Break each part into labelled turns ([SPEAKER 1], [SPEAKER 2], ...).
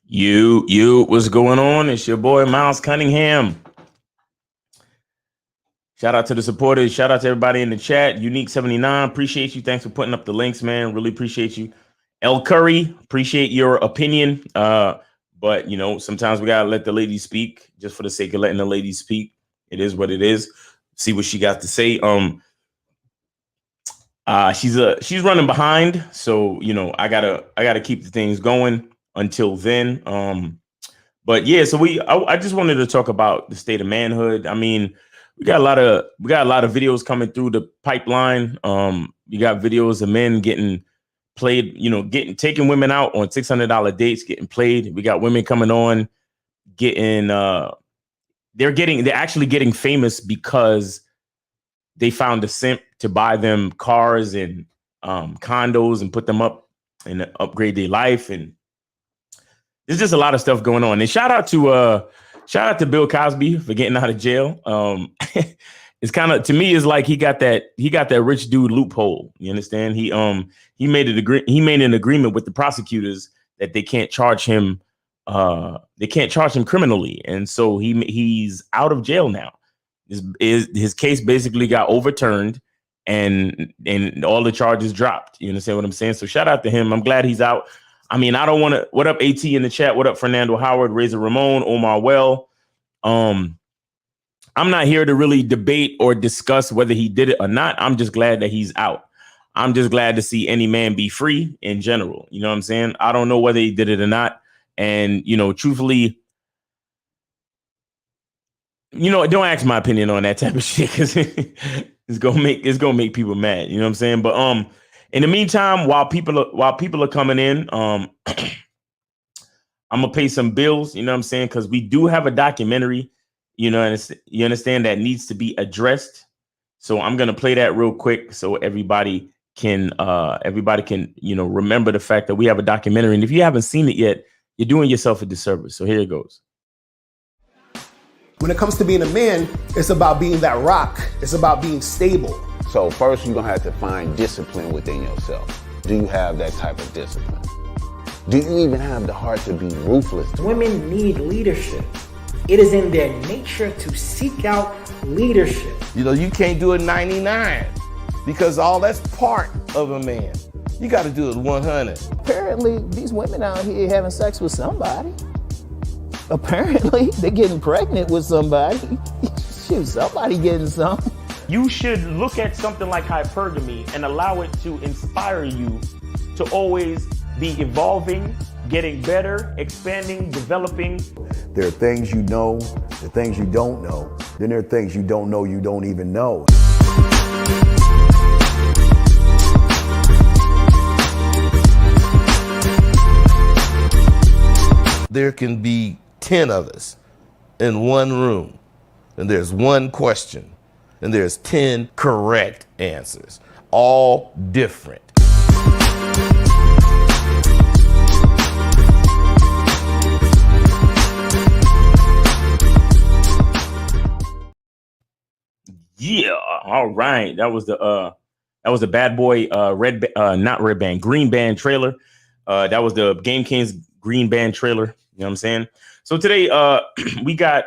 [SPEAKER 1] What's going on? It's your boy Miles Cunningham. Shout out to the supporters. Shout out to everybody in the chat. Unique79, appreciate you. Thanks for putting up the links, man. Really appreciate you. L Curry, appreciate your opinion. But you know, sometimes we gotta let the ladies speak just for the sake of letting the ladies speak. It is what it is. See what she got to say. She's running behind, so you know, I gotta keep the things going until then. But yeah, so I just wanted to talk about the state of manhood. I mean, we got a lot of videos coming through the pipeline. You got videos of men getting played, you know, taking women out on $600 dates, getting played. We got women coming on, getting they're actually getting famous because they found a simp to buy them cars and condos and put them up and upgrade their life. And there's just a lot of stuff going on. And shout out to Bill Cosby for getting out of jail. It's kind of, to me, it's like he got that rich dude loophole. You understand? He made an agreement with the prosecutors that they can't charge him criminally, and so he's out of jail now. His case basically got overturned and all the charges dropped. You understand what I'm saying? So shout out to him. I'm glad he's out. I mean, I don't want to. What up, AT in the chat? What up, Fernando Howard, Razor Ramon, Omar Well? I'm not here to really debate or discuss whether he did it or not. I'm just glad that he's out. I'm just glad to see any man be free in general. You know what I'm saying? I don't know whether he did it or not. And, you know, truthfully, you know, don't ask my opinion on that type of shit because it's gonna make people mad. You know what I'm saying? But in the meantime, while people are coming in, I'm gonna pay some bills. You know what I'm saying? Because we do have a documentary. You know, and you understand that needs to be addressed. So I'm gonna play that real quick so everybody can you know, remember the fact that we have a documentary. And if you haven't seen it yet, you're doing yourself a disservice. So here it goes.
[SPEAKER 2] When it comes to being a man, it's about being that rock. It's about being stable.
[SPEAKER 3] So first, you're gonna have to find discipline within yourself. Do you have that type of discipline? Do you even have the heart to be ruthless?
[SPEAKER 4] Women need leadership. It is in their nature to seek out leadership.
[SPEAKER 5] You know, you can't do it 99 because all that's part of a man. You got to do it 100.
[SPEAKER 6] Apparently, these women out here having sex with somebody. Apparently, they're getting pregnant with somebody. Shoot, somebody getting some.
[SPEAKER 1] You should look at something like hypergamy and allow it to inspire you to always be evolving, getting better, expanding, developing.
[SPEAKER 7] There are things you know, the things you don't know. Then there are things you don't know you don't even know.
[SPEAKER 5] There can be 10 of us in one room, and there's one question, and there's 10 correct answers, all different.
[SPEAKER 1] Yeah, all right. That was the Bad Boy Green Band trailer. That was the Game Kings Green Band trailer. You know what I'm saying? So today we got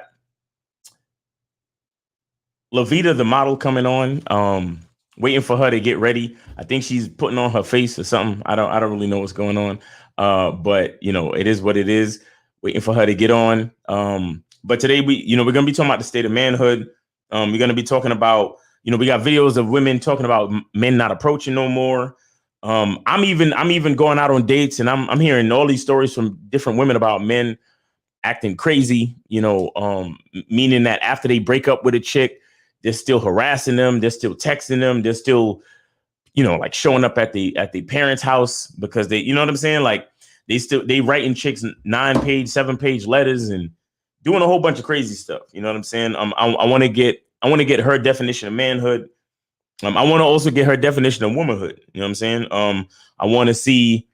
[SPEAKER 1] Levita the model coming on. Waiting for her to get ready. I think she's putting on her face or something. I don't really know what's going on. But you know, it is what it is. Waiting for her to get on. But today we're gonna be talking about the state of manhood. We're going to be talking about, you know, we got videos of women talking about men not approaching no more. I'm even going out on dates, and I'm hearing all these stories from different women about men acting crazy, you know, meaning that after they break up with a chick, they're still harassing them. They're still texting them. They're still, you know, like showing up at the parents' house because they, you know what I'm saying? Like they writing chicks 9-page, 7-page letters and doing a whole bunch of crazy stuff. You know what I'm saying? I want to get her definition of manhood. I want to also get her definition of womanhood. You know what I'm saying? I want to see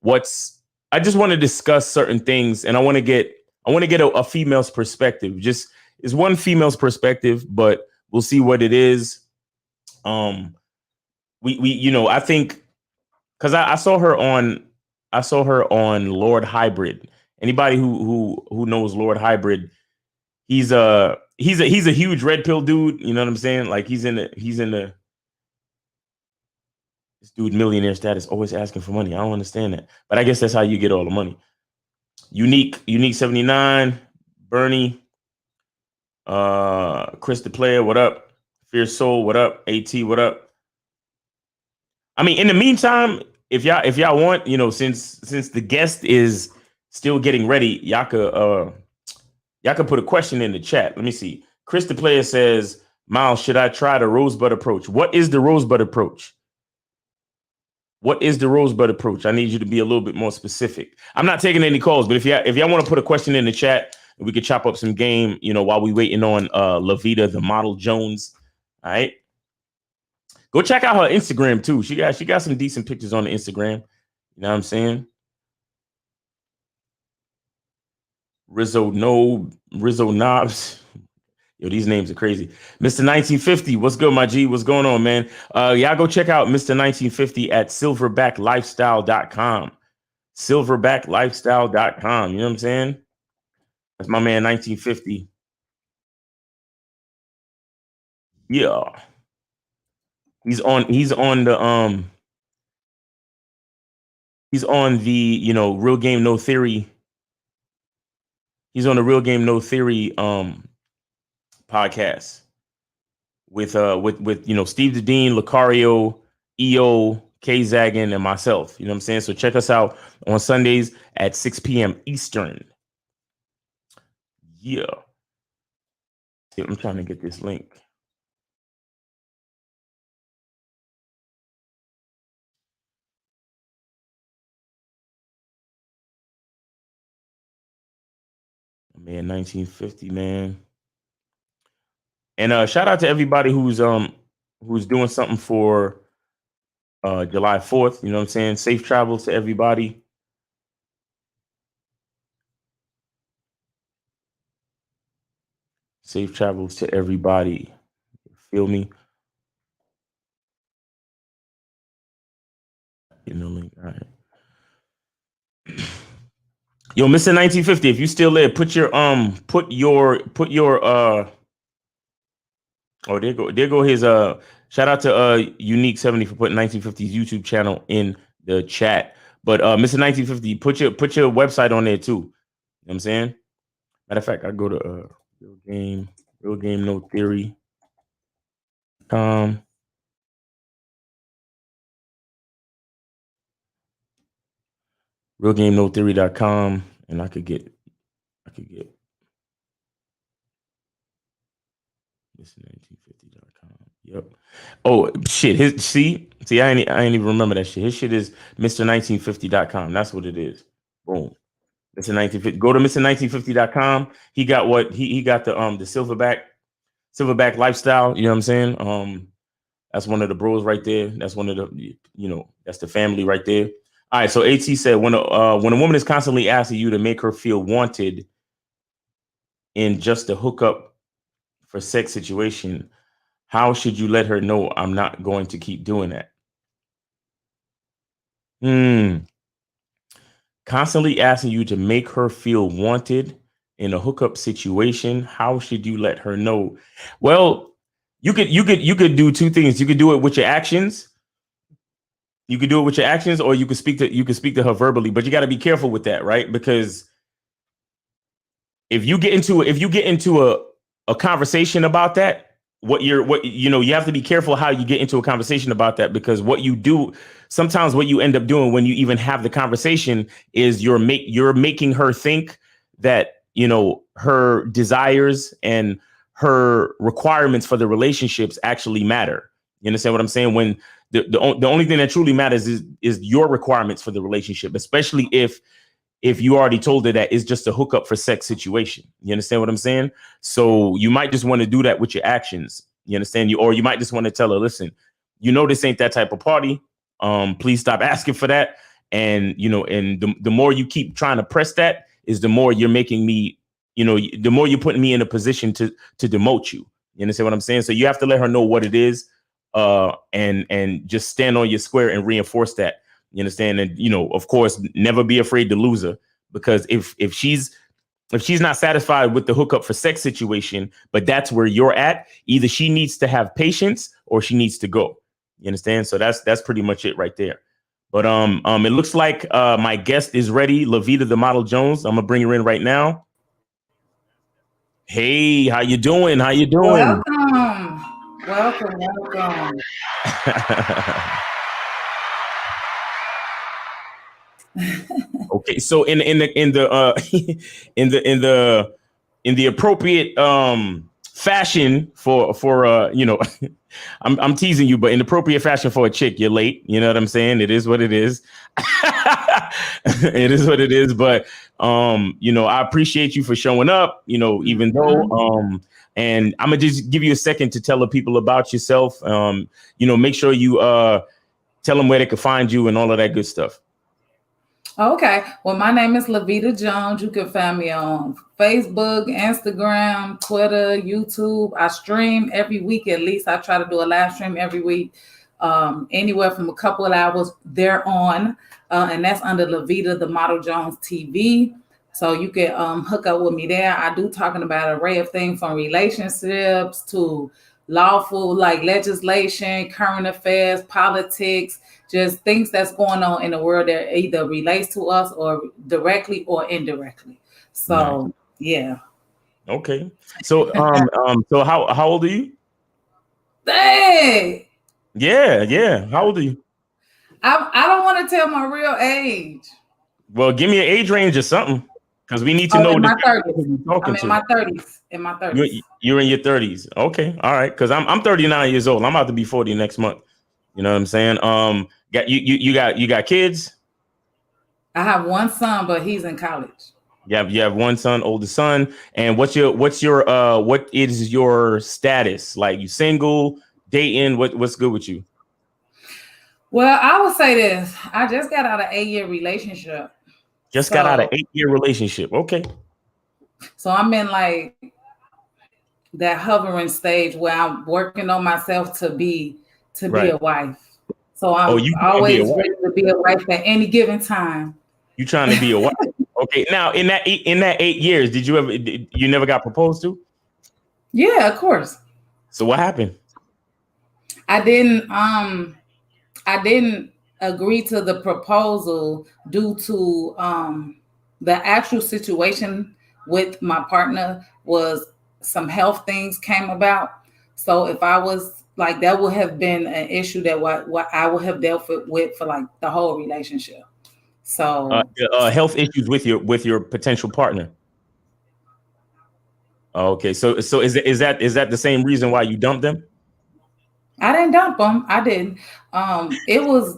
[SPEAKER 1] I just want to discuss certain things, and I want to get a female's perspective. Just is one female's perspective, but we'll see what it is. We you know, I think because I saw her on Lord Hybrid. Anybody who knows Lord Hybrid, he's a huge red pill dude. You know what I'm saying? Like he's in the this dude millionaire status, always asking for money. I don't understand that, but I guess that's how you get all the money. Unique 79, Bernie, Chris the Player, what up? Fierce Soul, what up? AT, what up? I mean, in the meantime, if y'all want, you know, since the guest is still getting ready, y'all could put a question in the chat. Let me see. Chris the Player says, Miles, should I try the rosebud approach? What is the rosebud approach? What is the rosebud approach? I need you to be a little bit more specific. I'm not taking any calls, but if y'all want to put a question in the chat, we could chop up some game, you know, while we waiting on Levita, the model Jones. All right. Go check out her Instagram too. She got some decent pictures on the Instagram. You know what I'm saying? Rizzo Knobs. Yo, these names are crazy. Mr. 1950, what's good, my G? What's going on, man? Y'all go check out Mr. 1950 at silverbacklifestyle.com. Silverbacklifestyle.com. You know what I'm saying? That's my man 1950. Yeah. He's on the you know, Real Game No Theory. He's on the Real Game No Theory podcast with you know, Steve the Dean, Lucario, EO, K Zagan, and myself. You know what I'm saying? So check us out on Sundays at 6 p.m. Eastern. Yeah. I'm trying to get this link. Man, 1950, man. And shout out to everybody who's doing something for July 4th. You know what I'm saying? Safe travels to everybody. Safe travels to everybody. Feel me? You know, link. All right. Yo, Mr. 1950, if you still there, put your oh, there go his shout out to Unique 70 for putting 1950's YouTube channel in the chat. But Mr. 1950, put your website on there too. You know what I'm saying? Matter of fact, I go to Real Game No Theory. RealGameNoTheory.com, and I could get Mr.1950.com. Yep. Oh shit. See, I ain't even remember that shit. His shit is Mr.1950.com. That's what it is. Boom. Mr. 1950. Go to Mr.1950.com. He got what he got the silverback lifestyle. You know what I'm saying? That's one of the bros right there. That's one of the, you know, that's the family right there. All right, so AT said when a woman is constantly asking you to make her feel wanted in just a hookup for sex situation, how should you let her know I'm not going to keep doing that? Constantly asking you to make her feel wanted in a hookup situation, how should you let her know? Well, you could do two things. You could do it with your actions. You could do it with your actions, or you could speak to her verbally, but you got to be careful with that, right? Because if you get into a conversation about that, you have to be careful how you get into a conversation about that, because sometimes what you end up doing when you even have the conversation is you're making her think that, you know, her desires and her requirements for the relationships actually matter. You understand what I'm saying? When the only thing that truly matters is your requirements for the relationship, especially if you already told her that it's just a hookup for sex situation. You understand what I'm saying? So you might just want to do that with your actions. You understand? Or you might just want to tell her, listen, you know, this ain't that type of party. Please stop asking for that. And, you know, and the more you keep trying to press that is the more you're making me, you know, the more you're putting me in a position to demote you. You understand what I'm saying? So you have to let her know what it is. And just stand on your square and reinforce that. You understand? And, you know, of course, never be afraid to lose her, because if she's not satisfied with the hookup for sex situation, but that's where you're at, either she needs to have patience or she needs to go. You understand? So that's pretty much it right there. But it looks like my guest is ready, Levita the Model Jones. I'm gonna bring her in right now. Hey, how you doing? How you doing?
[SPEAKER 8] Welcome.
[SPEAKER 1] Okay, so in the in the appropriate fashion for you know, I'm teasing you, but in the appropriate fashion for a chick, you're late. You know what I'm saying? It is what it is. It is what it is. But you know, I appreciate you for showing up. You know, even though and I'm gonna just give you a second to tell the people about yourself. You know, make sure you tell them where they can find you and all of that good stuff.
[SPEAKER 8] Okay. Well, my name is Levita Jones. You can find me on Facebook, Instagram, Twitter, YouTube. I stream every week at least. I try to do a live stream every week, anywhere from a couple of hours there on. And that's under LevitaTheModelJonesTV. So you can hook up with me there. I do talking about an array of things from relationships to lawful, like legislation, current affairs, politics, just things that's going on in the world that either relates to us or directly or indirectly. So yeah.
[SPEAKER 1] Okay. So so how old are you?
[SPEAKER 8] Hey.
[SPEAKER 1] Yeah. How old are you?
[SPEAKER 8] I don't want to tell my real age.
[SPEAKER 1] Well, give me an age range or something, because we need to know.
[SPEAKER 8] In my 30s.
[SPEAKER 1] I'm
[SPEAKER 8] in my 30s. In my 30s.
[SPEAKER 1] You're in your 30s. Okay. All right. Because I'm 39 years old. I'm about to be 40 next month. You know what I'm saying? You got kids?
[SPEAKER 8] I have one son, but he's in college.
[SPEAKER 1] You have one son, oldest son. And what is your status? Like, you single, dating? What's good with you?
[SPEAKER 8] Well, I would say this. I just got out of an 8-year relationship.
[SPEAKER 1] Got out of 8-year relationship. Okay.
[SPEAKER 8] So I'm in like that hovering stage where I'm working on myself to be a wife. So I'm always ready to be a wife at any given time.
[SPEAKER 1] You trying to be a wife? Okay. Now in that 8 years, did you never got proposed to?
[SPEAKER 8] Yeah, of course.
[SPEAKER 1] So what happened?
[SPEAKER 8] I didn't agree to the proposal due to the actual situation with my partner was some health things came about. So if I was like, that would have been an issue that what I would have dealt with for like the whole relationship. So
[SPEAKER 1] health issues with your potential partner. Okay, so is that the same reason why you dumped them?
[SPEAKER 8] I didn't dump them. I didn't. It was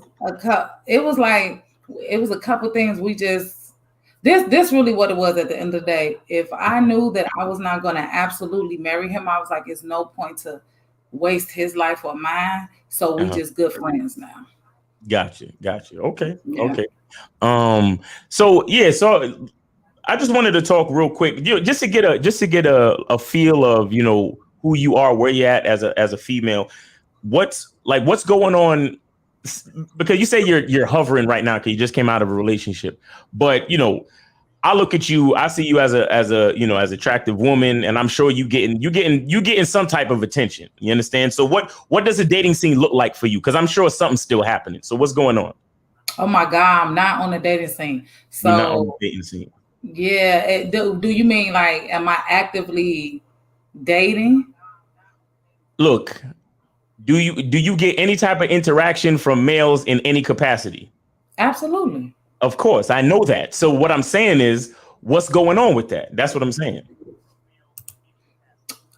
[SPEAKER 8] a couple things we just. This really what it was at the end of the day. If I knew that I was not going to absolutely marry him, I was like, it's no point to waste his life or mine. So we just good friends now.
[SPEAKER 1] Gotcha. Okay. Yeah. Okay. So I just wanted to talk real quick, just to get a feel of, you know, who you are, where you're at as a female. What's going on? Because you say you're hovering right now because you just came out of a relationship, but you know, I look at you, I see you as a attractive woman, and I'm sure you getting some type of attention. You understand? So what does the dating scene look like for you? Because I'm sure something's still happening. So what's going on?
[SPEAKER 8] Oh my God, I'm not on the dating scene. So
[SPEAKER 1] you're not on the dating scene.
[SPEAKER 8] Yeah. Do you mean like, am I actively dating?
[SPEAKER 1] Look. Do you get any type of interaction from males in any capacity?
[SPEAKER 8] Absolutely.
[SPEAKER 1] Of course, I know that. So what I'm saying is, what's going on with that? That's what I'm saying.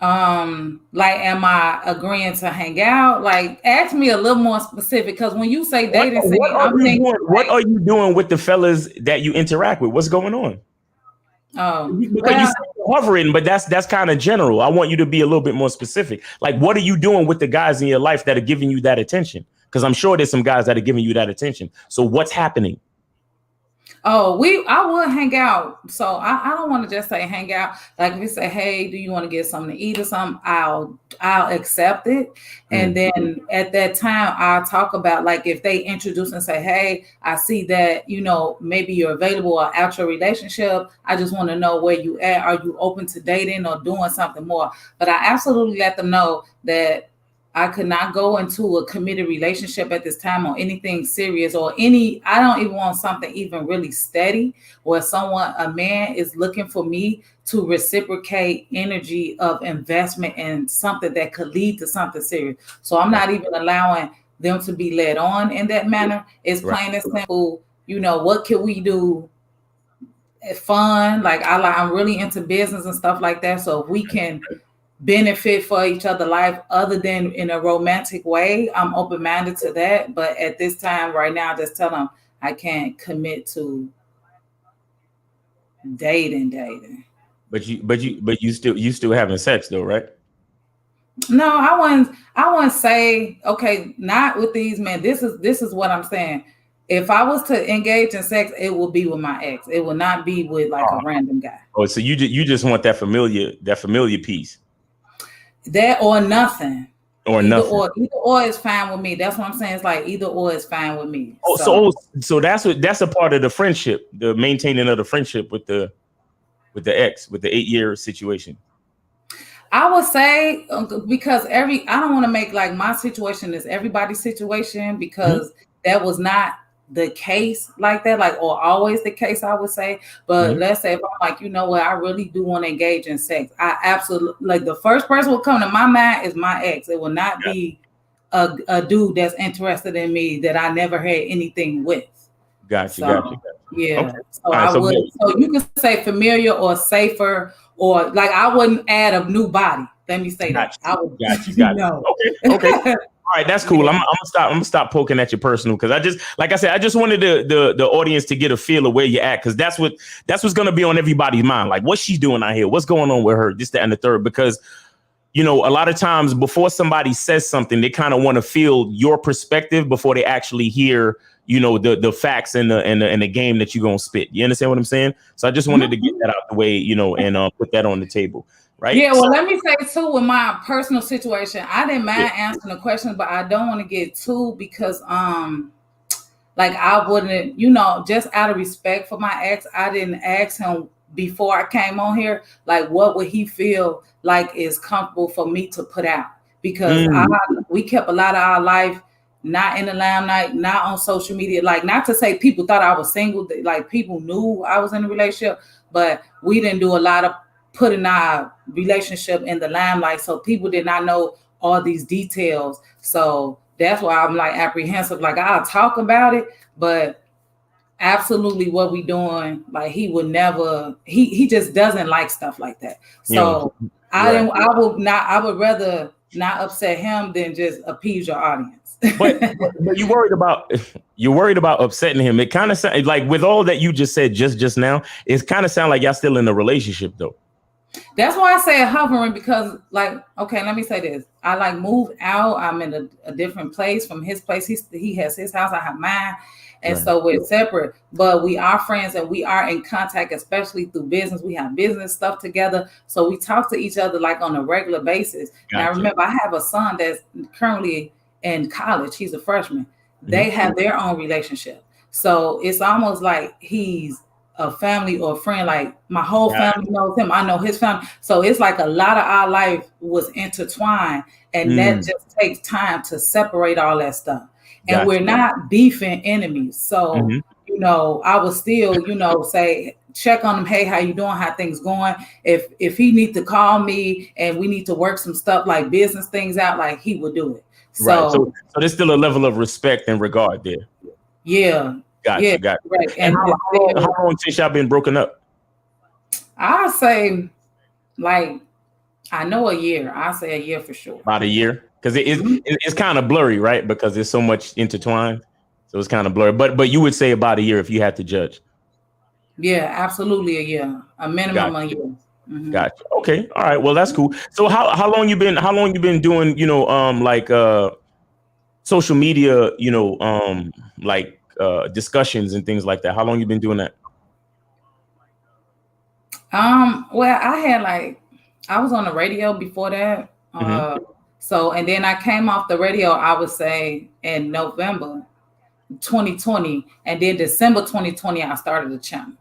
[SPEAKER 8] Like, am I agreeing to hang out? Like, ask me a little more specific, because when you say dating,
[SPEAKER 1] what are you doing with the fellas that you interact with? What's going on?
[SPEAKER 8] Oh,
[SPEAKER 1] because you say hovering, but that's kind of general. I want you to be a little bit more specific. Like, what are you doing with the guys in your life that are giving you that attention? Because I'm sure there's some guys that are giving you that attention. So what's happening?
[SPEAKER 8] Oh, I would hang out. So I don't want to just say hang out. Like if you say, hey, do you want to get something to eat or something? I'll accept it. And then at that time, I'll talk about like if they introduce and say, hey, I see that, you know, maybe you're available or out your relationship. I just want to know where you at. Are you open to dating or doing something more? But I absolutely let them know that I could not go into a committed relationship at this time or anything serious or I don't even want something even really steady where a man is looking for me to reciprocate energy of investment in something that could lead to something serious. So I'm not even allowing them to be led on in that manner. It's plain and simple. You know, what can we do? Fun. I'm really into business and stuff like that. So if we can benefit for each other life other than in a romantic way, I'm open-minded to that. But at this time right now, just tell them I can't commit to dating.
[SPEAKER 1] But you still having sex though, right?
[SPEAKER 8] No, I wouldn't say, okay, not with these men. This is what I'm saying. If I was to engage in sex, it will be with my ex. It will not be with like a random guy.
[SPEAKER 1] Oh, so you just want that familiar piece.
[SPEAKER 8] That or nothing.
[SPEAKER 1] Either
[SPEAKER 8] or is fine with me. That's what I'm saying. It's like either or is fine with me.
[SPEAKER 1] Oh, so that's a part of the friendship, the maintaining of the friendship with the ex, with the 8-year situation.
[SPEAKER 8] I would say because I don't want to make like my situation is everybody's situation because that was not the case like that, like, or always the case, I would say. But let's say if I'm like, you know what, I really do want to engage in sex. I absolutely, like, the first person will come to my mind is my ex. It will not be a dude that's interested in me that I never had anything with.
[SPEAKER 1] Gotcha.
[SPEAKER 8] Yeah.
[SPEAKER 1] Okay.
[SPEAKER 8] So you could say familiar or safer, or like I wouldn't add a new body. Let me say that. I would.
[SPEAKER 1] Gotcha. Okay. All right, that's cool. I'm gonna stop poking at your personal because I just wanted the audience to get a feel of where you're at, because that's what's gonna be on everybody's mind. Like, what's she doing out here? What's going on with her? This, that, and the third. Because, you know, a lot of times before somebody says something, they kind of want to feel your perspective before they actually hear, you know, the facts and the game that you're gonna spit. You understand what I'm saying? So I just wanted to get that out the way, you know, and put that on the table. Right.
[SPEAKER 8] Yeah, well, let me say too, with my personal situation, I didn't mind answering the questions, but I don't want to get too, because like I wouldn't, you know, just out of respect for my ex, I didn't ask him before I came on here, like, what would he feel like is comfortable for me to put out? Because we kept a lot of our life not in the limelight, not on social media. Like, not to say people thought I was single, like people knew I was in a relationship, but we didn't do a lot of putting our relationship in the limelight, so people did not know all these details. So that's why I'm like apprehensive. Like, I'll talk about it, but absolutely what we doing, like, he would never, he just doesn't like stuff like that. So I would rather not upset him than just appease your audience.
[SPEAKER 1] but you're worried about upsetting him. It kind of sounds like, with all that you just said just now, it kind of sounds like y'all still in a relationship though.
[SPEAKER 8] That's why I say hovering, because, like, okay, let me say this. I like moved out. I'm in a different place from his place. He has his house. I have mine. And so we're separate, but we are friends and we are in contact, especially through business. We have business stuff together. So we talk to each other like on a regular basis. Gotcha. Now, remember, I have a son that's currently in college. He's a freshman. They have their own relationship. So it's almost like he's a family or a friend. Like, my whole family knows him. I know his family. So it's like a lot of our life was intertwined, and that just takes time to separate all that stuff. And we're not beefing enemies. So, you know, I would still, you know, say, check on him. Hey, how you doing? How things going? If he needs to call me and we need to work some stuff like business things out, like, he would do it. So
[SPEAKER 1] there's still a level of respect and regard there.
[SPEAKER 8] Yeah.
[SPEAKER 1] Gotcha.
[SPEAKER 8] Right.
[SPEAKER 1] And how long since y'all been broken up?
[SPEAKER 8] I'll say, like, I know a year. I'll say a year for sure.
[SPEAKER 1] About a year? Because it's kind of blurry, right? Because there's so much intertwined. So it's kind of blurry. But you would say about a year if you had to judge.
[SPEAKER 8] Yeah, absolutely a year. A minimum a year.
[SPEAKER 1] Gotcha. Okay. All right. Well, that's cool. So how long you been doing, you know, like social media, you know, like discussions and things like that? How long you been doing that?
[SPEAKER 8] Well, I was on the radio before that. So, and then I came off the radio, I would say in November 2020, and then December 2020, I started the channel.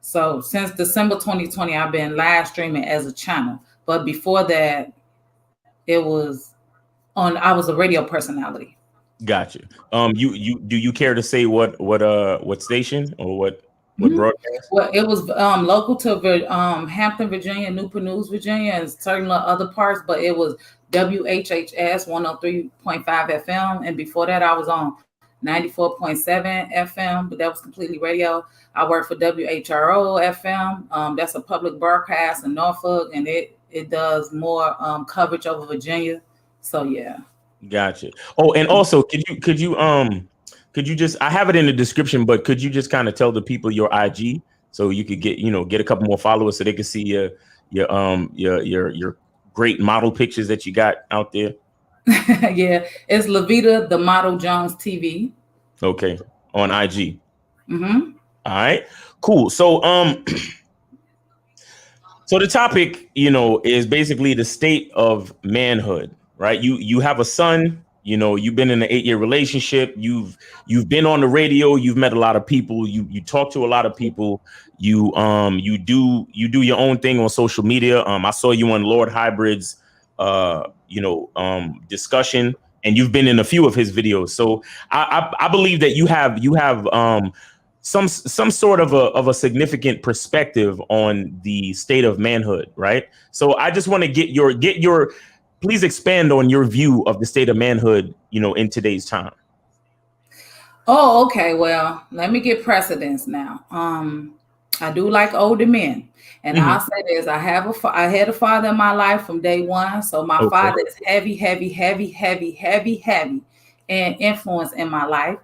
[SPEAKER 8] So since December 2020, I've been live streaming as a channel. But before that, I was a radio personality.
[SPEAKER 1] Gotcha. You do you care to say what station or what broadcast?
[SPEAKER 8] Well, it was local to Hampton, Virginia, Newport News, Virginia, and certain other parts, but it was WHHS 103.5 FM. And before that, I was on 94.7 FM, but that was completely radio. I worked for WHRO FM. That's a public broadcast in Norfolk, and it does more coverage over Virginia. So yeah.
[SPEAKER 1] Gotcha. Oh, and also, could you just, I have it in the description, but could you just kind of tell the people your IG so you could get a couple more followers so they can see your great model pictures that you got out there?
[SPEAKER 8] Yeah, it's LevitaTheModelJonesTV.
[SPEAKER 1] Okay, on IG.
[SPEAKER 8] All
[SPEAKER 1] right, cool. So so the topic, is basically the state of manhood, right? You have a son. You've been in an 8-year relationship. You've been on the radio. You've met a lot of people. You talk to a lot of people. You do your own thing on social media. I saw you on Lord Hybrid's discussion, and you've been in a few of his videos. So I believe that you have some sort of a significant perspective on the state of manhood, right? So I just want to get your please expand on your view of the state of manhood, in today's time.
[SPEAKER 8] Oh, okay. Well, let me get precedence now. I do like older men. And I'll say this, I had a father in my life from day one. So my father is heavy and influence in my life.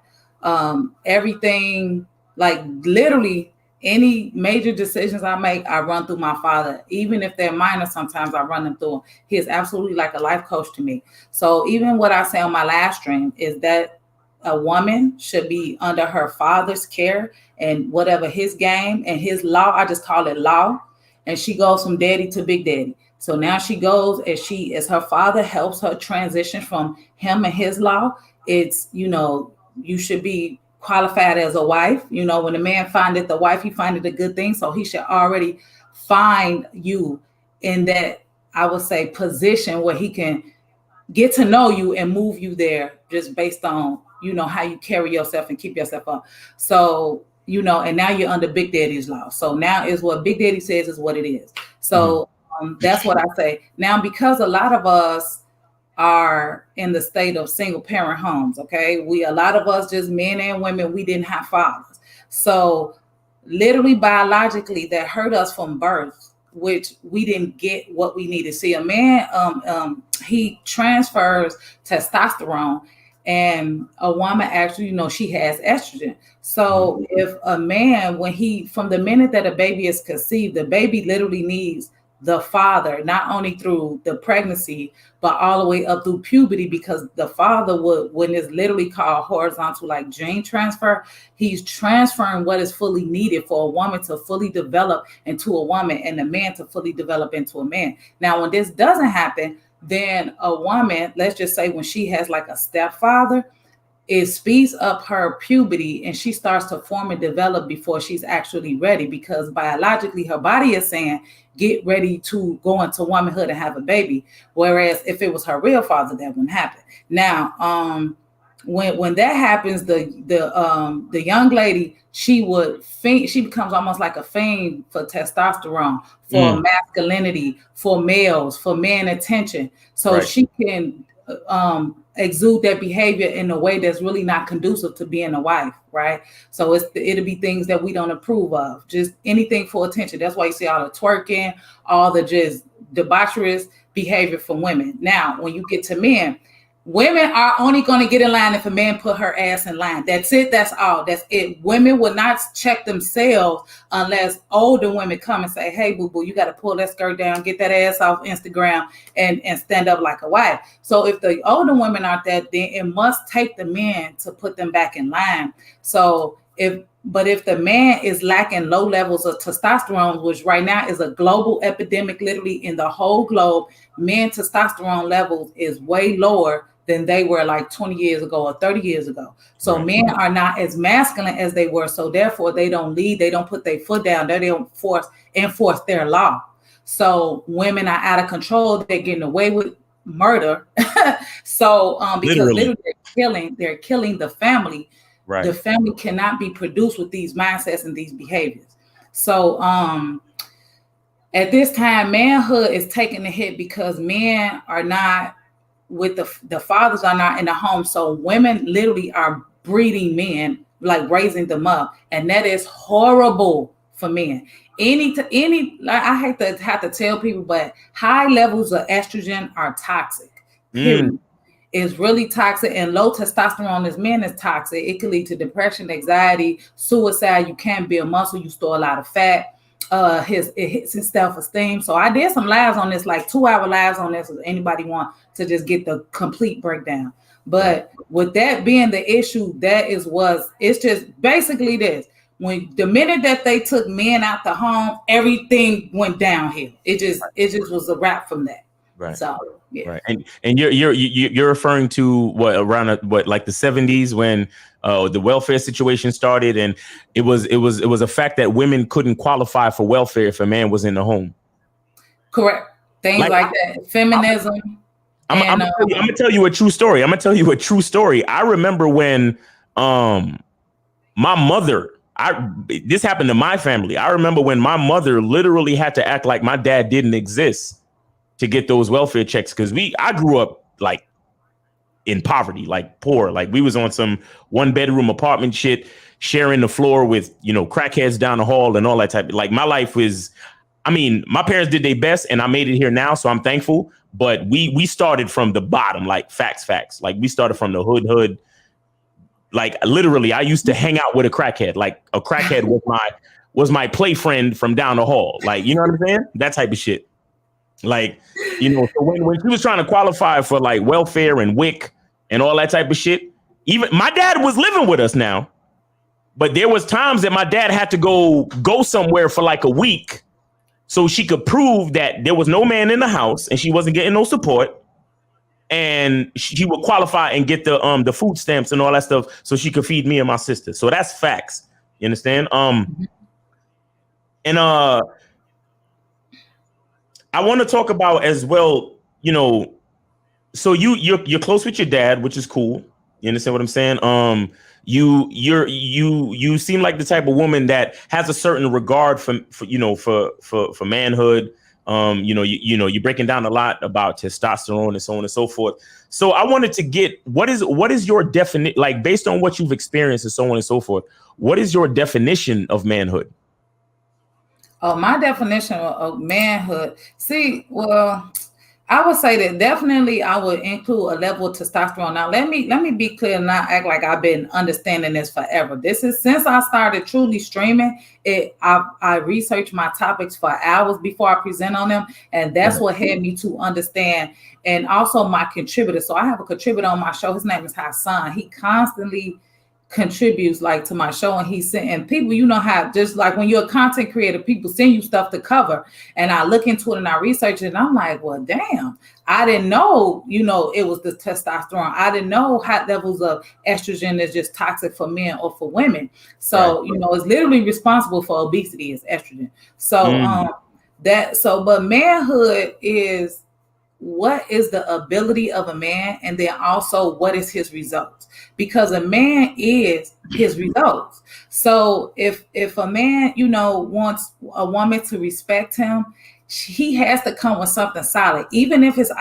[SPEAKER 8] Everything, like literally any major decisions I make, I run through my father. Even if they're minor, sometimes I run them through him. He is absolutely like a life coach to me. So even what I say on my live stream is that a woman should be under her father's care and whatever his game and his law, I just call it law. And she goes from daddy to big daddy. So now she goes as her father helps her transition from him and his law. It's, you should be qualified as a wife. When a man findeth the wife, he findeth a good thing. So he should already find you in that, I would say, position where he can get to know you and move you there just based on, how you carry yourself and keep yourself up. So, and now you're under Big Daddy's law. So now is what Big Daddy says is what it is. So that's what I say. Now, because a lot of us are in the state of single parent homes, okay? A lot of us, just men and women, we didn't have fathers. So literally biologically that hurt us from birth, which we didn't get what we needed. See, a man, he transfers testosterone, and a woman actually, she has estrogen. So if a man, from the minute that a baby is conceived, the baby literally needs the father, not only through the pregnancy, but all the way up through puberty, because the father when it's literally called horizontal, like gene transfer, he's transferring what is fully needed for a woman to fully develop into a woman and a man to fully develop into a man. Now, when this doesn't happen, then a woman, let's just say when she has like a stepfather, it speeds up her puberty and she starts to form and develop before she's actually ready, because biologically her body is saying, get ready to go into womanhood and have a baby. Whereas if it was her real father, that wouldn't happen. Now, when that happens, the young lady, she becomes almost like a fiend for testosterone, for masculinity, for males, for man attention. So she can exude that behavior in a way that's really not conducive to being a wife, right? So it'll be things that we don't approve of, just anything for attention. That's why you see all the twerking, all the just debaucherous behavior from women. Now, when you get to men, Women are only going to get in line if a man put her ass in line. That's it. That's all. That's it. Women will not check themselves unless older women come and say, hey, boo-boo, you got to pull that skirt down, get that ass off Instagram and stand up like a wife. So if the older women aren't that, then it must take the men to put them back in line. So if the man is lacking low levels of testosterone, which right now is a global epidemic, literally in the whole globe, men testosterone levels is way lower than they were like 20 years ago or 30 years ago. So men are not as masculine as they were. So therefore they don't lead, they don't put their foot down, they don't enforce their law. So women are out of control, they're getting away with murder. So because literally they're killing the family. Right. The family cannot be produced with these mindsets and these behaviors. So at this time, manhood is taking a hit because men are not with the fathers are not in the home. So women literally are breeding men, like raising them up. And that is horrible for men. Like, I hate to have to tell people, but high levels of estrogen are toxic. Period. Is really toxic, and low testosterone as men is toxic. It can lead to depression, anxiety, suicide. You can't build muscle. You store a lot of fat. It hits his self-esteem. So I did some lives on this, like 2-hour lives on this, if anybody want to just get the complete breakdown. But with that being the issue, it's just basically this. When the minute that they took men out the home, everything went downhill. It just was a wrap from that. Right. So yeah.
[SPEAKER 1] Right. And you're referring to around like the 70s when the welfare situation started, and it was a fact that women couldn't qualify for welfare if a man was in the home.
[SPEAKER 8] Correct. Things like that. Feminism.
[SPEAKER 1] I'm gonna tell you a true story. I remember when my mother, this happened to my family. I remember when my mother literally had to act like my dad didn't exist to get those welfare checks, because I grew up like in poverty, like poor, like we was on some 1-bedroom apartment shit, sharing the floor with, crackheads down the hall and all that type of, like, my life was, my parents did their best and I made it here now, so I'm thankful. But we started from the bottom, like facts. Like we started from the hood. Like literally, I used to hang out with a crackhead. Like a crackhead was my play friend from down the hall. Like, you know what I'm saying? That type of shit. Like, so when she was trying to qualify for like welfare and WIC and all that type of shit, even my dad was living with us now, but there was times that my dad had to go somewhere for like a week so she could prove that there was no man in the house and she wasn't getting no support, and she would qualify and get the food stamps and all that stuff so she could feed me and my sister. So that's facts. You understand? I want to talk about as well, so you're close with your dad, which is cool. You understand what I'm saying? You seem like the type of woman that has a certain regard for manhood. You're breaking down a lot about testosterone and so on and so forth. So I wanted to get, what is your definition, like based on what you've experienced and so on and so forth, what is your definition of manhood?
[SPEAKER 8] Oh, my definition of manhood. See, well, I would say that definitely I would include a level of testosterone. Now, let me be clear and not act like I've been understanding this forever. This is since I started truly streaming. I research my topics for hours before I present on them, and that's what had me to understand. And also my contributor. So I have a contributor on my show. His name is Hassan. He constantly contributes like to my show, and he's sending people, how just like when you're a content creator, people send you stuff to cover, and I look into it and I research it and I'm like, well, damn, I didn't know, it was the testosterone. I didn't know high levels of estrogen is just toxic for men or for women. So, it's literally responsible for obesity is estrogen. So, but manhood is, what is the ability of a man, and then also what is his results, because a man is his results. So if a man wants a woman to respect him, he has to come with something solid, even if his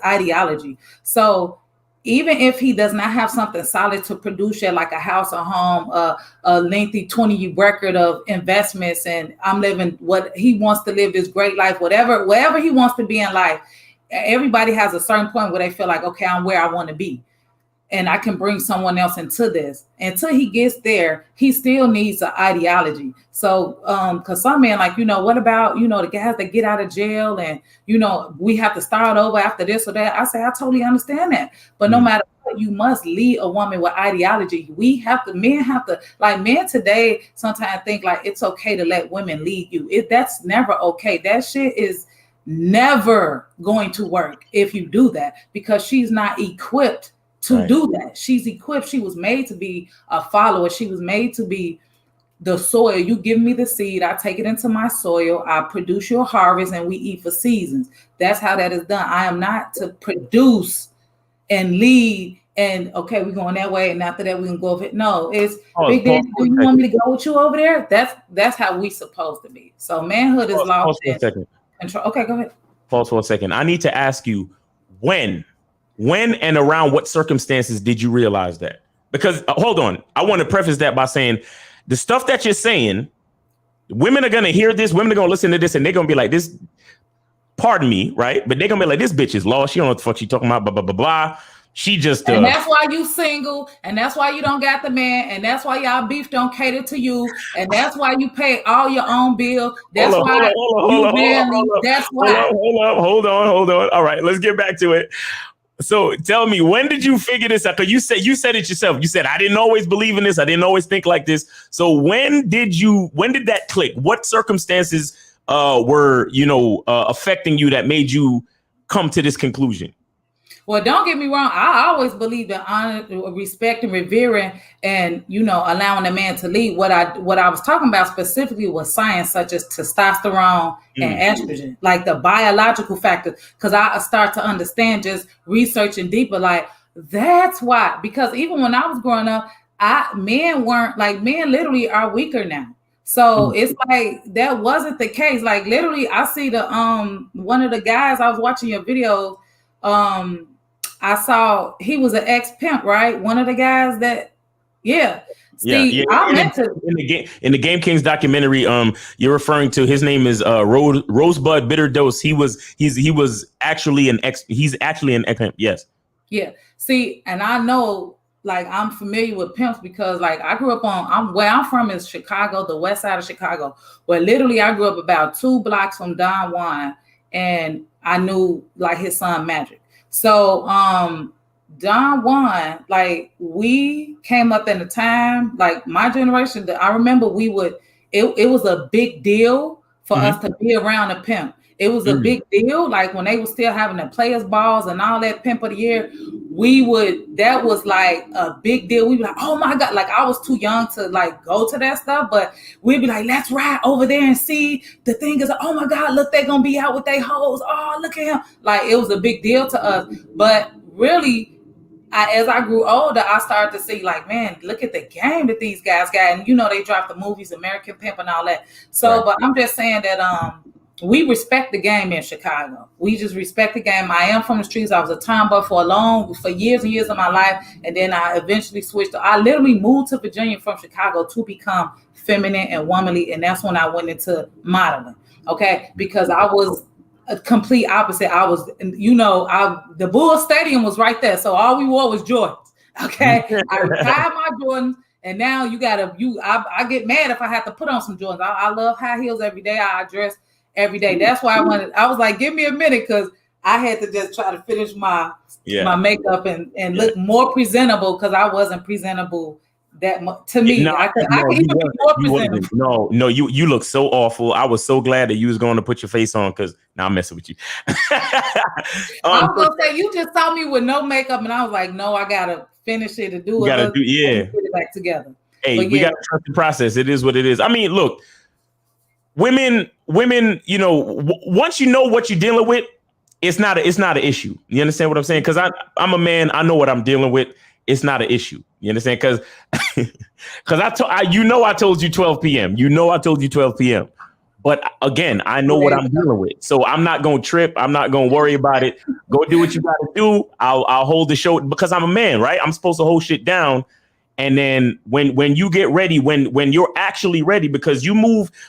[SPEAKER 8] ideology. So even if he does not have something solid to produce yet, like a house, a home, a lengthy 20-year record of investments, and I'm living what he wants to live, this great life, wherever he wants to be in life, everybody has a certain point where they feel like, okay, I'm where I want to be, and I can bring someone else into this. Until he gets there, he still needs an ideology. So, because some men like, what about, the guys that get out of jail and, we have to start over after this or that. I say, I totally understand that. But no matter what, you must lead a woman with ideology. Men today sometimes think like it's okay to let women lead you. That's never okay. That shit is never going to work if you do that, because she's not equipped to do that. She's equipped. She was made to be a follower. She was made to be the soil. You give me the seed, I take it into my soil, I produce your harvest, and we eat for seasons. That's how that is done. I am not to produce and lead and okay, we're going that way, and after that we can go over it. No, it's Big Daddy, do you want me to go with you over there? That's how we supposed to be. So manhood is lost in control. Okay, go ahead. Pause
[SPEAKER 1] for a second. I need to ask you, when and around what circumstances did you realize that? Because hold on, I want to preface that by saying the stuff that you're saying, women are going to hear this, women are going to listen to this, and they're going to be like, this, pardon me, right? But they're going to be like, this bitch is lost. She don't know what the fuck she talking about, blah, blah, blah, blah. She just
[SPEAKER 8] and that's why you single, and that's why you don't got the man, and that's why y'all beef don't cater to you, and that's why you pay all your own bills. That's why
[SPEAKER 1] hold on. All right, let's get back to it. So tell me, when did you figure this out? Because you said it yourself. You said, I didn't always believe in this. I didn't always think like this. So when did that click? What circumstances were, affecting you that made you come to this conclusion?
[SPEAKER 8] Well, don't get me wrong. I always believed in honor, respect, and revering, and allowing a man to lead. What I was talking about specifically was science, such as testosterone and estrogen, like the biological factors. Because I start to understand just researching deeper. Like that's why. Because even when I was growing up, men literally are weaker now. So it's like that wasn't the case. Like literally, I see the one of the guys I was watching your video. I saw he was an ex-pimp, right? One of the guys that, I meant to
[SPEAKER 1] in the Game Kings documentary. You're referring to, his name is Rosebud Bitter Dose. He's actually an ex-pimp. Yes.
[SPEAKER 8] Yeah. See, and I know, like, I'm familiar with pimps because, like, I grew up where I'm from is Chicago, the west side of Chicago, where literally I grew up about 2 blocks from Don Juan, and I knew like his son Magic. So Don Juan, like we came up in a time, like my generation, I remember it was a big deal for us to be around a pimp. It was a big deal. Like when they were still having the players balls and all that pimp of the year, that was like a big deal. We'd be like, oh my God, like I was too young to like go to that stuff, but we'd be like, let's ride over there and see. The thing is, oh my God, look, they're going to be out with their hoes. Oh, look at him. Like it was a big deal to us. But really, as I grew older, I started to see like, man, look at the game that these guys got. And they dropped the movies, American Pimp and all that. So, But I'm just saying that, we respect the game in Chicago. We just respect the game. I am from the streets. I was a tomboy for years and years of my life. And then I eventually switched. I literally moved to Virginia from Chicago to become feminine and womanly. And that's when I went into modeling. Okay. Because I was a complete opposite. I was, the Bulls Stadium was right there. So all we wore was Jordans. Okay. I retired my Jordans. And now I get mad if I have to put on some Jordans. I love high heels every day. I dress every day. That's why I was like, give me a minute, because I had to just try to finish my makeup and look more presentable, because I wasn't presentable that much to me. I could even be more presentable.
[SPEAKER 1] No, you look so awful. I was so glad that you was going to put your face on, because now I'm messing with you.
[SPEAKER 8] I was gonna say, you just saw me with no makeup, and I was like, no, I gotta finish it to do it. Put it back together.
[SPEAKER 1] Hey, we gotta trust the process. It is what it is. I mean, look. Women, once you know what you're dealing with, it's not an issue. You understand what I'm saying? Because I'm a man. I know what I'm dealing with. It's not an issue. You understand? Because I told you 12 p.m. I told you 12 p.m. But again, I know what I'm dealing with. So I'm not going to trip. I'm not going to worry about it. Go do what you got to do. I'll hold the show because I'm a man, right? I'm supposed to hold shit down. And then when you get ready, when you're actually ready, because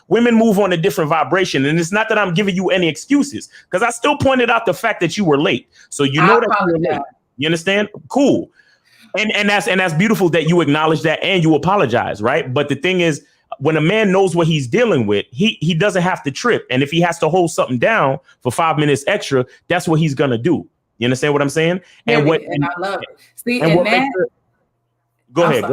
[SPEAKER 1] women move on a different vibration. And it's not that I'm giving you any excuses, because I still pointed out the fact that you were late. So you know that you were late. You understand? Cool. And that's beautiful that you acknowledge that and you apologize, right? But the thing is, when a man knows what he's dealing with, he doesn't have to trip. And if he has to hold something down for 5 minutes extra, that's what he's gonna do. You understand what I'm saying?
[SPEAKER 8] And I love it. See,
[SPEAKER 1] and
[SPEAKER 8] and that.
[SPEAKER 1] Go ahead.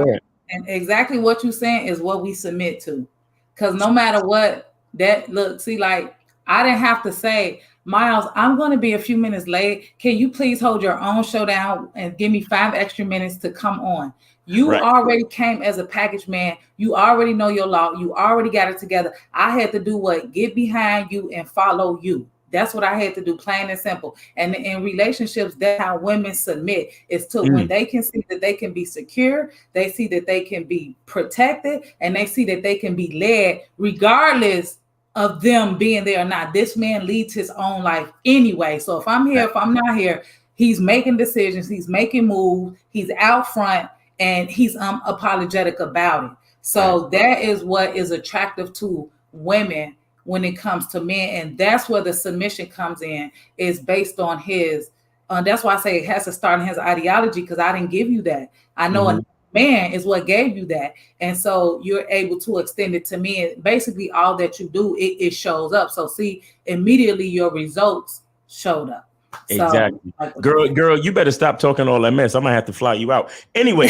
[SPEAKER 8] And exactly what you're saying is what we submit to. Because no matter what, I didn't have to say, Miles, I'm going to be a few minutes late. Can you please hold your own show down and give me 5 extra minutes to come on? You already came as a package man. You already know your law. You already got it together. I had to do what? Get behind you and follow you. That's what I had to do, plain and simple. And in relationships, that's how women submit. Is to when they can see that they can be secure, they see that they can be protected, and they see that they can be led regardless of them being there or not. This man leads his own life anyway. So if I'm here, if I'm not here, he's making decisions, he's making moves, he's out front, and he's apologetic about it. So that is what is attractive to women when it comes to men, and that's where the submission comes in, is based on his that's why I say it has to start in his ideology, because I didn't give you that. I know a man is what gave you that, and so you're able to extend it to men. Basically all that you do, it shows up. So see, immediately your results showed up.
[SPEAKER 1] Exactly. So, girl, you better stop talking all that mess. I might have to fly you out anyway.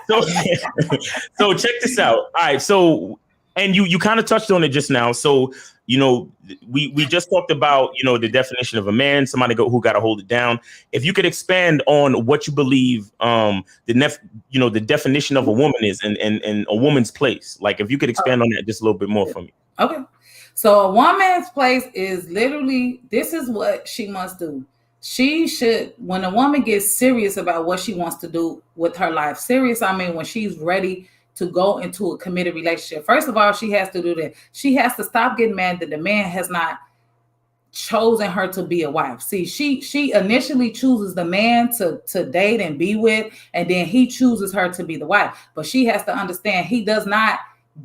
[SPEAKER 1] So check this out. All right, so and you kind of touched on it just now. So, we just talked about, the definition of a man, somebody who got to hold it down. If you could expand on what you believe the definition of a woman is and a woman's place. Like, if you could expand on that just a little bit more for me.
[SPEAKER 8] Okay. So a woman's place is literally, this is what she must do. She should, when a woman gets serious about what she wants to do with her life, serious, I mean, when she's ready to go into a committed relationship. First of all, she has to do that. She has to stop getting mad that the man has not chosen her to be a wife. See, she initially chooses the man to date and be with, and then he chooses her to be the wife. But she has to understand, he does not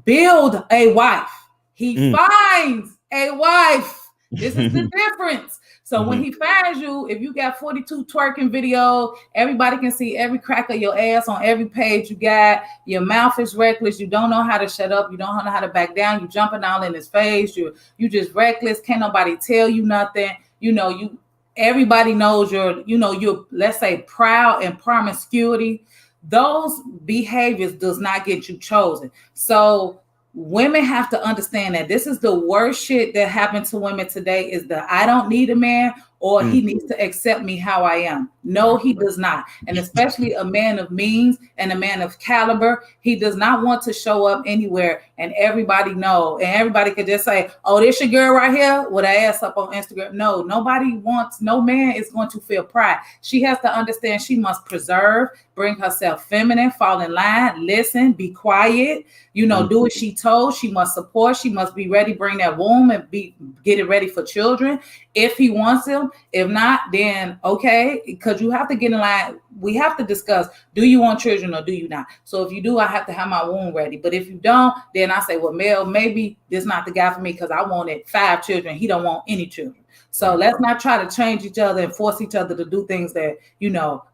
[SPEAKER 8] build a wife. He finds a wife. This is the difference. So when he finds you, if you got 42 twerking video, everybody can see every crack of your ass on every page you got. Your mouth is reckless. You don't know how to shut up. You don't know how to back down. You jumping all in his face. You just reckless. Can't nobody tell you nothing. Everybody knows you're, let's say, proud and promiscuity. Those behaviors does not get you chosen. So women have to understand that this is the worst shit that happened to women today, is the I don't need a man, or he needs to accept me how I am. No, he does not. And especially a man of means and a man of caliber, he does not want to show up anywhere and everybody know, and everybody could just say, oh, this your girl right here with her ass up on Instagram. No, no man is going to feel pride. She has to understand she must preserve, bring herself feminine, fall in line, listen, be quiet, do what she told. She must support. She must be ready, bring that womb and get it ready for children if he wants them. If not, then okay, because you have to get in line. We have to discuss, do you want children or do you not? So if you do, I have to have my womb ready. But if you don't, then I say, well, Mel, maybe this is not the guy for me, because I wanted 5 children. He don't want any children. So let's not try to change each other and force each other to do things that,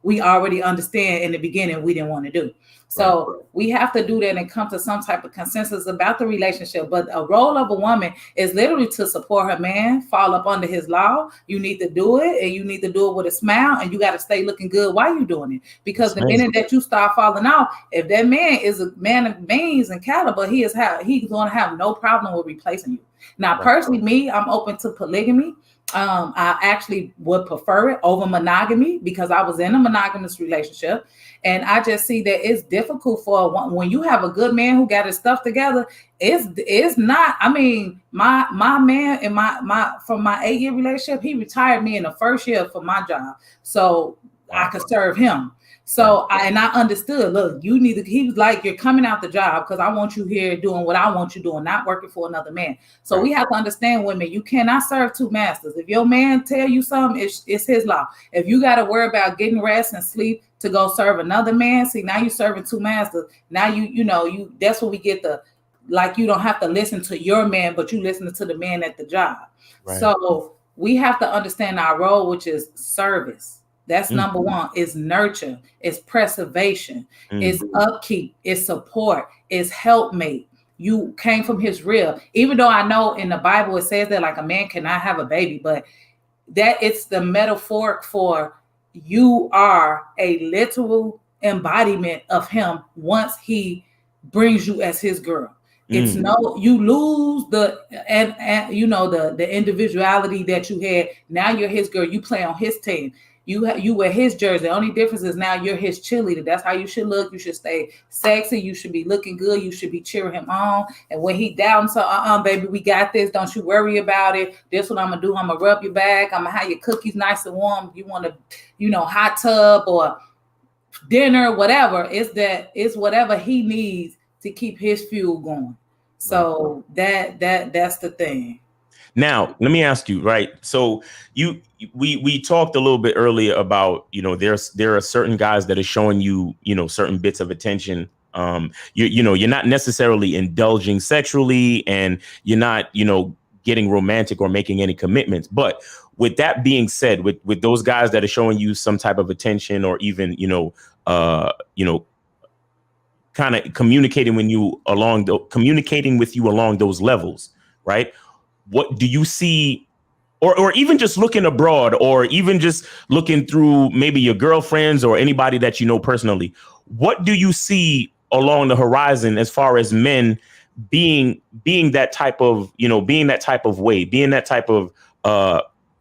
[SPEAKER 8] we already understand in the beginning we didn't want to do. So we have to do that and come to some type of consensus about the relationship. But a role of a woman is literally to support her man, fall up under his law. You need to do it, and you need to do it with a smile, and you got to stay looking good while you're doing it. Because the minute that you start falling off, if that man is a man of means and caliber, he's going to have no problem with replacing you. Now, personally, me, I'm open to polygamy. I actually would prefer it over monogamy, because I was in a monogamous relationship, and I just see that it's difficult for when you have a good man who got his stuff together. It's not. I mean, my man in from my 8-year relationship, he retired me in the first year for my job, so I could serve him. So I understood, look, you need to, he was like, you're coming out the job because I want you here doing what I want you doing, not working for another man. So we have to understand, women, you cannot serve two masters. If your man tell you something, it's his law. If you got to worry about getting rest and sleep to go serve another man, see, now you're serving two masters. Now you that's what we get like, you don't have to listen to your man, but you listen to the man at the job. Right. So we have to understand our role, which is service. That's number one. Is nurture, is preservation, is upkeep, is support, is helpmate. You came from his rib. Even though I know in the Bible it says that like a man cannot have a baby, but that it's the metaphoric for you are a literal embodiment of him once he brings you as his girl. It's you lose the the individuality that you had. Now you're his girl. You play on his team. You wear his jersey. The only difference is now you're his cheerleader. That's how you should look. You should stay sexy. You should be looking good. You should be cheering him on. And when he down, so baby, we got this. Don't you worry about it. This what I'm gonna do. I'm gonna rub your back. I'm gonna have your cookies nice and warm. You want to, hot tub or dinner, whatever. It's whatever he needs to keep his fuel going. So that's the thing.
[SPEAKER 1] Now, let me ask you, right? So we talked a little bit earlier about, there are certain guys that are showing you, certain bits of attention. You're not necessarily indulging sexually, and you're not, getting romantic or making any commitments. But with that being said, with those guys that are showing you some type of attention, or even, kind of communicating with you along those levels, right? What do you see, or even just looking abroad, or even just looking through maybe your girlfriends or anybody that you know personally? What do you see along the horizon as far as men being that type of, being that type of weight, being that type of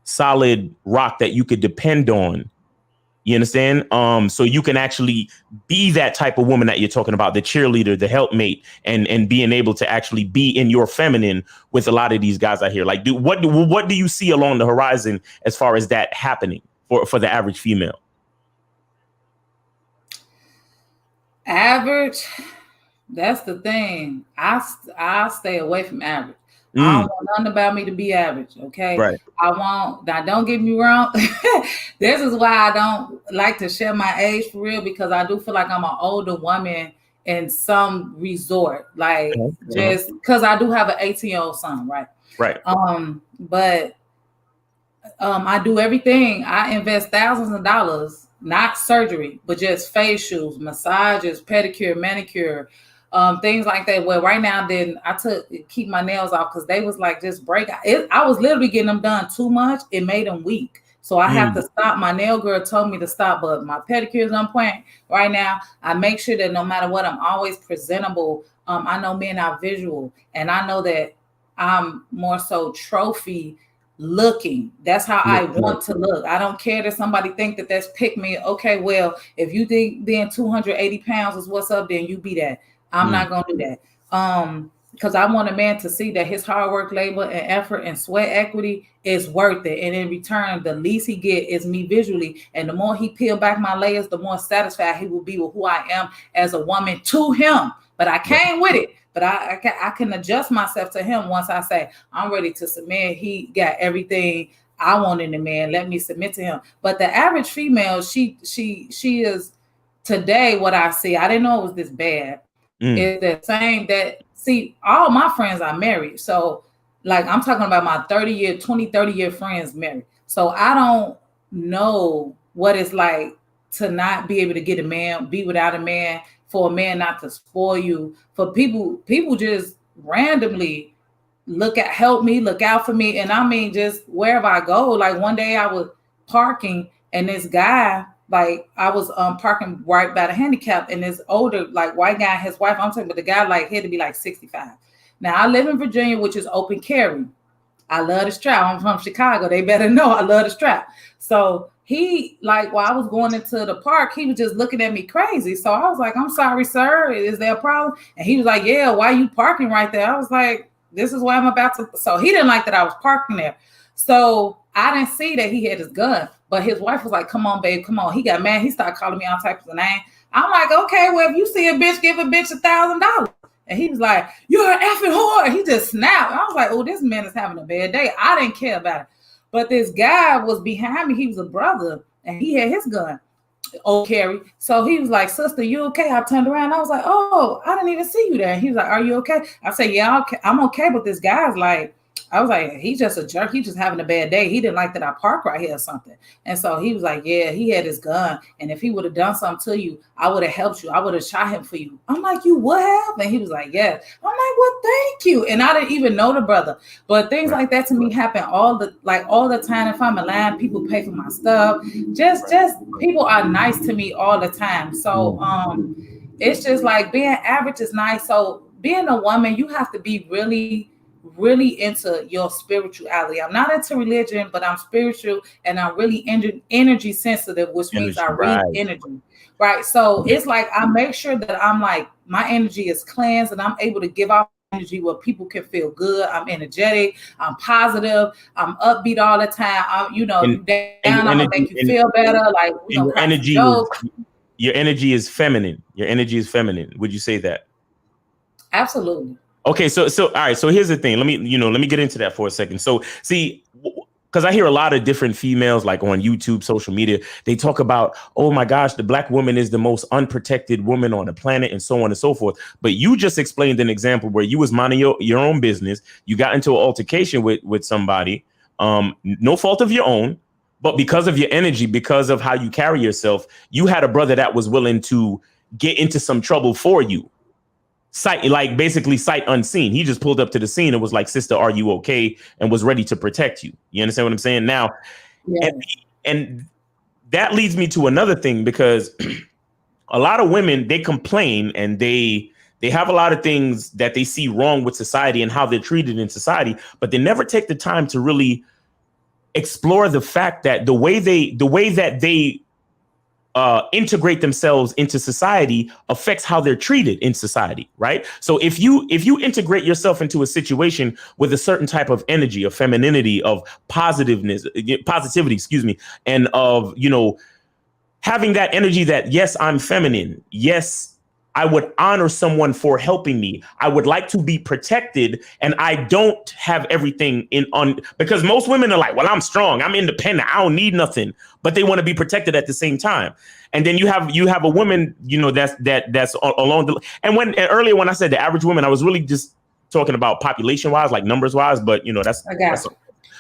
[SPEAKER 1] solid rock that you could depend on? You understand? So you can actually be that type of woman that you're talking about, the cheerleader, the helpmate, and being able to actually be in your feminine with a lot of these guys out here. Like, what do you see along the horizon as far as that happening for the average female?
[SPEAKER 8] Average, that's the thing. I stay away from average. I don't want nothing about me to be average, okay? Right. Now don't get me wrong. This is why I don't like to share my age for real, because I do feel like I'm an older woman in some resort. Like, just because I do have an 18-year-old son, right? Right. But I do everything. I invest thousands of dollars, not surgery, but just facials, massages, pedicure, manicure, things like that. Well, right now, then I keep my nails off because they was like, just break. I was literally getting them done too much. It made them weak. So I have to stop. My nail girl told me to stop, but my pedicure is on point right now. I make sure that no matter what, I'm always presentable. I know men are visual, and I know that I'm more so trophy looking. That's how I want to look. I don't care that somebody think that that's pick me. Okay, well, if you think being 280 pounds is what's up, then you be that. I'm not going to do that. Because I want a man to see that his hard work, labor, and effort and sweat equity is worth it. And in return, the least he get is me visually. And the more he peel back my layers, the more satisfied he will be with who I am as a woman to him. But I came with it. But I can adjust myself to him once I say, I'm ready to submit. He got everything I want in a man. Let me submit to him. But the average female, she is today what I see. I didn't know it was this bad. Is the same that, see, all my friends are married. So like, I'm talking about my 30 year friends married. So I don't know what it's like to not be able to get a man, be without a man, for a man not to spoil you. For people just randomly help me, look out for me. And I mean, just wherever I go, like one day I was parking and this guy, like I was parking right by the handicap, and this older like white guy, his wife, I'm talking about the guy like he had to be like 65. Now I live in Virginia, which is open carry. I love the strap. I'm from Chicago. They better know I love the strap. So he, like, while I was going into the park, he was just looking at me crazy. So I was like, I'm sorry, sir. Is there a problem? And he was like, yeah, why are you parking right there? I was like, this is where I'm about to. So he didn't like that I was parking there. So I didn't see that he had his gun. But his wife was like, come on, babe, come on. He got mad. He started calling me all types of names. I'm like, okay, well, if you see a bitch, give a bitch $1,000. And he was like, you're an effing whore. He just snapped. I was like, oh, this man is having a bad day. I didn't care about it. But this guy was behind me. He was a brother, and he had his gun. Old Carrie. So he was like, sister, you okay? I turned around. I was like, oh, I didn't even see you there. He was like, are you okay? I said, yeah, I'm okay. But this guy's like, I was like, he's just a jerk. He's just having a bad day. He didn't like that I parked right here or something. And so he was like, yeah, he had his gun. And if he would have done something to you, I would have helped you. I would have shot him for you. I'm like, you would have? And he was like, yeah. I'm like, well, thank you. And I didn't even know the brother. But things like that to me happen all the time. If I'm alive, people pay for my stuff. Just people are nice to me all the time. So it's just like being average is nice. So being a woman, you have to be really into your spirituality. I'm not into religion, but I'm spiritual, and I'm really energy sensitive, which means I read energy, right? So it's like I make sure that I'm like, my energy is cleansed and I'm able to give off energy where people can feel good. I'm energetic, I'm positive, I'm upbeat all the time. I'm gonna make you feel better. Like
[SPEAKER 1] your energy is feminine. Your energy is feminine. Would you say that?
[SPEAKER 8] Absolutely.
[SPEAKER 1] Okay, so all right. So here's the thing. Let me get into that for a second. So see, because I hear a lot of different females, like on YouTube, social media, they talk about, oh my gosh, the Black woman is the most unprotected woman on the planet, and so on and so forth. But you just explained an example where you was minding your own business. You got into an altercation with somebody, no fault of your own, but because of your energy, because of how you carry yourself, you had a brother that was willing to get into some trouble for you. Basically sight unseen. He just pulled up to the scene and was like, sister, are you okay? And was ready to protect you. You understand what I'm saying? Now, yeah. And that leads me to another thing, because a lot of women, they complain and they have a lot of things that they see wrong with society and how they're treated in society, but they never take the time to really explore the fact that the way that they integrate themselves into society affects how they're treated in society, right? So if you integrate yourself into a situation with a certain type of energy, of femininity, of positivity, and of, having that energy that, yes, I'm feminine. Yes, I would honor someone for helping me. I would like to be protected, and I don't have everything because most women are like, well, I'm strong, I'm independent, I don't need nothing, but they want to be protected at the same time. And then you have a woman, that's along the, and earlier when I said the average woman, I was really just talking about population wise, like numbers wise, but that's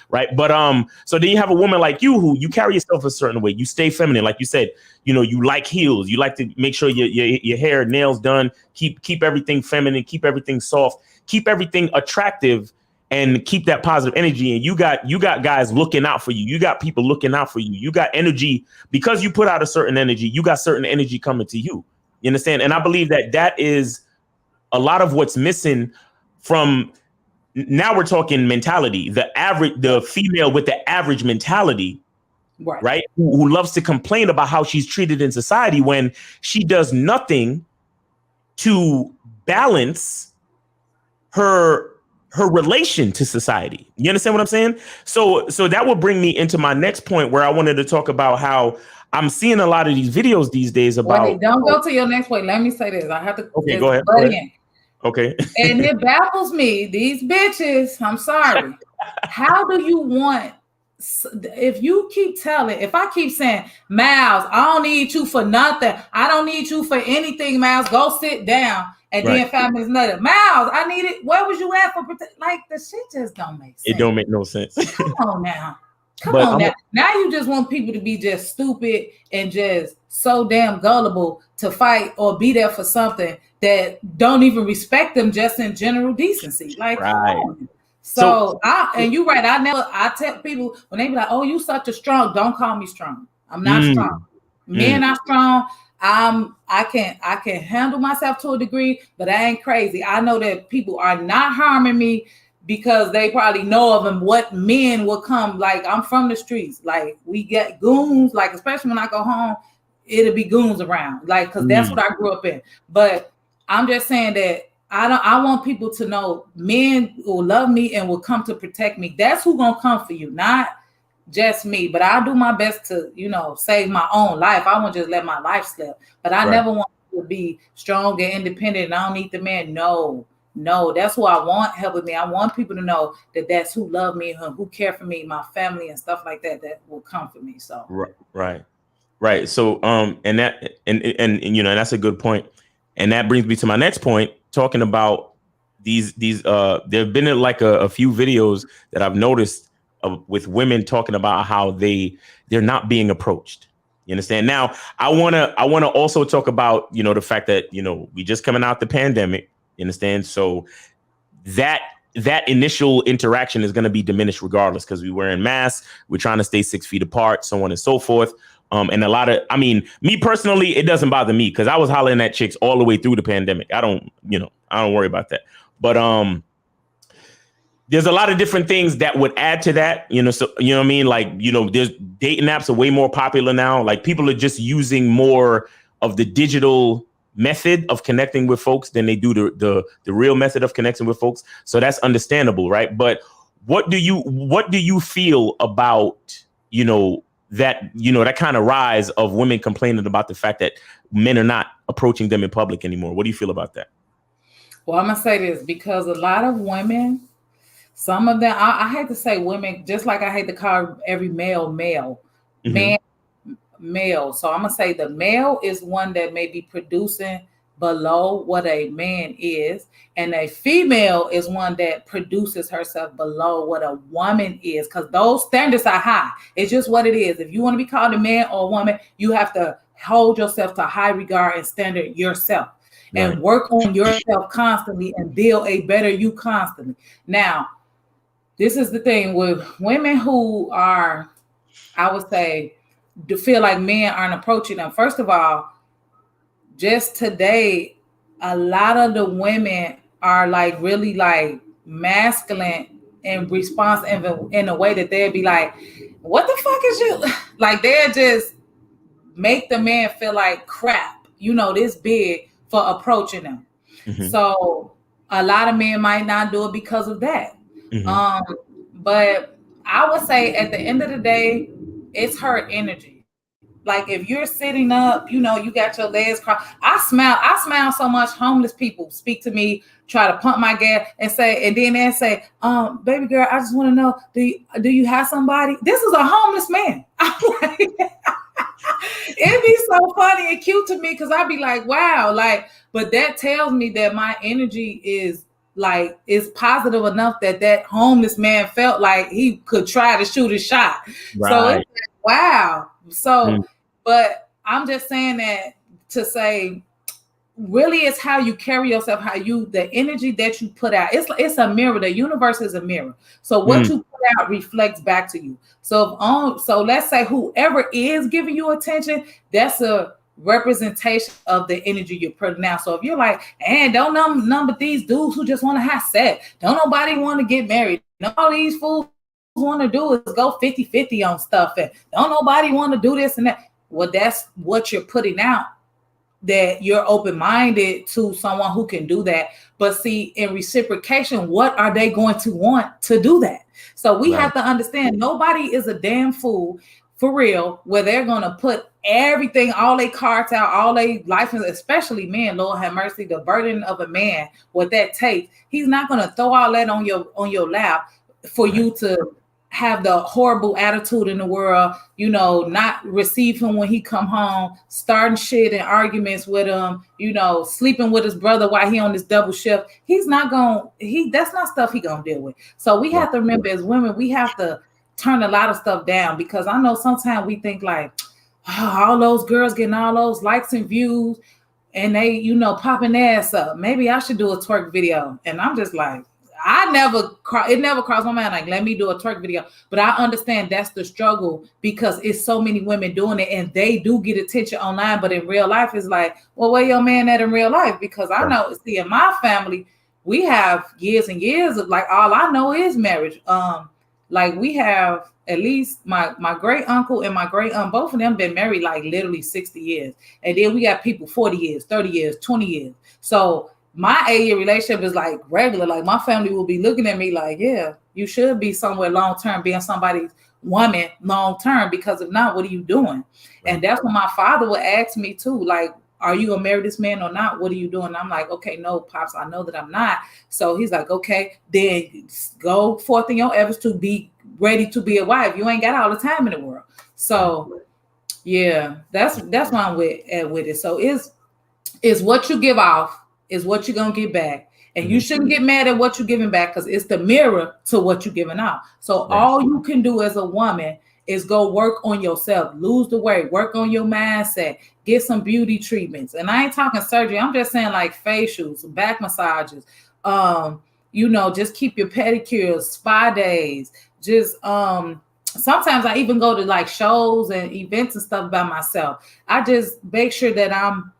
[SPEAKER 1] right. But so then you have a woman like you who you carry yourself a certain way. You stay feminine, like you said. You like heels. You like to make sure your hair, nails done. Keep everything feminine. Keep everything soft. Keep everything attractive, and keep that positive energy. And you got guys looking out for you. You got people looking out for you. You got energy because you put out a certain energy. You got certain energy coming to you. You understand? And I believe that is a lot of what's missing from. Now we're talking mentality, the female with the average mentality, right? Who loves to complain about how she's treated in society when she does nothing to balance her relation to society. You understand what I'm saying? So that will bring me into my next point, where I wanted to talk about how I'm seeing a lot of these videos these days about.
[SPEAKER 8] Wait, don't go to your next point. Let me say this. I have to.
[SPEAKER 1] Okay, go ahead. Okay.
[SPEAKER 8] And it baffles me. These bitches, I'm sorry. How do you want, if I keep saying, Miles, I don't need you for nothing. I don't need you for anything, Miles. Go sit down. And then 5 minutes later, Miles, I need it. Where was you at for like the shit just don't make sense.
[SPEAKER 1] It don't make no sense.
[SPEAKER 8] Come on now. Come on now. Now you just want people to be just stupid and just so damn gullible to fight or be there for something that don't even respect them just in general decency. Like,
[SPEAKER 1] right.
[SPEAKER 8] So you're right. I tell people when they be like, oh, you such a strong, don't call me strong. I'm not strong. Men are strong. I can handle myself to a degree, but I ain't crazy. I know that people are not harming me because they probably know of them what men will come. Like, I'm from the streets. Like, we get goons, like, especially when I go home, it'll be goons around. Like, because that's what I grew up in. But I'm just saying that I want people to know men will love me and will come to protect me. That's who gonna come for you, not just me, but I do my best to, you know, save my own life. I won't just let my life slip, but I never want to be strong and independent and I don't need the man. No, that's who I want helping me. I want people to know that that's who love me and who care for me, my family and stuff like that, that will come for me. So
[SPEAKER 1] right. So and that and you know, and that's a good point. And that brings me to my next point, talking about these there have been like a few videos that I've noticed with women talking about how they're not being approached. You understand? Now, I wanna also talk about, you know, the fact that, you know, we just coming out the pandemic. You understand? So that initial interaction is going to be diminished regardless, because we're wearing masks, we're trying to stay 6 feet apart, so on and so forth. And a lot of, I mean, me personally, it doesn't bother me because I was hollering at chicks all the way through the pandemic. I don't worry about that. But there's a lot of different things that would add to that, you know. So, you know what I mean? Like, you know, there's dating apps are way more popular now. Like, people are just using more of the digital method of connecting with folks than they do the real method of connecting with folks. So that's understandable, right? But what do you feel about, you know, that kind of rise of women complaining about the fact that men are not approaching them in public anymore? What do you feel about that?
[SPEAKER 8] Well, I'm gonna say this because a lot of women, some of them, I hate to say women, just like I hate to call every male, mm-hmm. man, male. So I'm gonna say the male is one that may be producing below what a man is, and a female is one that produces herself below what a woman is, because those standards are high. It's just what it is. If you want to be called a man or a woman, you have to hold yourself to high regard and standard yourself. Right. And work on yourself constantly and build a better you constantly. Now, this is the thing with women who are, I would say, to feel like men aren't approaching them. First of all, just today, a lot of the women are like really like masculine in response in a way that they'd be like, what the fuck is you? Like, they'll just make the man feel like crap, you know, this big for approaching them. Mm-hmm. So a lot of men might not do it because of that. Mm-hmm. But I would say at the end of the day, it's her energy. Like, if you're sitting up, you know, you got your legs crossed. I smile so much. Homeless people speak to me, try to pump my gas and then they say, baby girl, I just want to know, do you have somebody? This is a homeless man. I'm like, it'd be so funny and cute to me because I'd be like, wow, like, but that tells me that my energy is positive enough that homeless man felt like he could try to shoot a shot. Right. So it's like, wow. So, but I'm just saying that to say, really, it's how you carry yourself, the energy that you put out. It's a mirror. The universe is a mirror. So what you put out reflects back to you. So let's say whoever is giving you attention, that's a representation of the energy you're putting out. So if you're like, and don't number these dudes who just want to have sex, don't nobody want to get married, all these fools want to do is go 50-50 on stuff, and don't nobody want to do this and that. Well, that's what you're putting out, that you're open-minded to someone who can do that. But see, in reciprocation, what are they going to want to do that? So we have to understand, nobody is a damn fool for real, where they're going to put everything, all their cards out, all their life, especially men, Lord have mercy, the burden of a man, what that takes. He's not going to throw all that on your lap for you to have the horrible attitude in the world, you know, not receive him when he come home, starting shit and arguments with him, you know, sleeping with his brother while he on this double shift. That's not stuff he gonna deal with. So we have to remember, as women, we have to turn a lot of stuff down, because I know sometimes we think like, oh, all those girls getting all those likes and views and they, you know, popping their ass up. Maybe I should do a twerk video. And I'm just like, it never crossed my mind, like, let me do a twerk video. But I understand that's the struggle, because it's so many women doing it and they do get attention online. But in real life, it's like, well, where your man at in real life? Because I know, see, in my family, we have years and years of, like, all I know is marriage. Like, we have at least my great uncle and my great aunt, both of them been married like literally 60 years. And then we got people 40 years, 30 years, 20 years. So my 8-year relationship is like regular. Like, my family will be looking at me like, yeah, You should be somewhere long term, being somebody's woman long term, because if not, what are you doing? And that's what my father would ask me too, like, are you gonna marry this man or not? What are you doing? And I'm like, okay, no, Pops, I know that I'm not. So he's like, okay, then go forth in your efforts to be ready to be a wife. You ain't got all the time in the world. So yeah, that's why I'm with it. So it's what you give off is what you're gonna get back. And you shouldn't get mad at what you're giving back, because it's the mirror to what you're giving out. So all you can do as a woman is go work on yourself, lose the weight, work on your mindset, get some beauty treatments. And I ain't talking surgery. I'm just saying like facials, back massages, just keep your pedicures, spa days. Just sometimes I even go to like shows and events and stuff by myself. I just make sure that I'm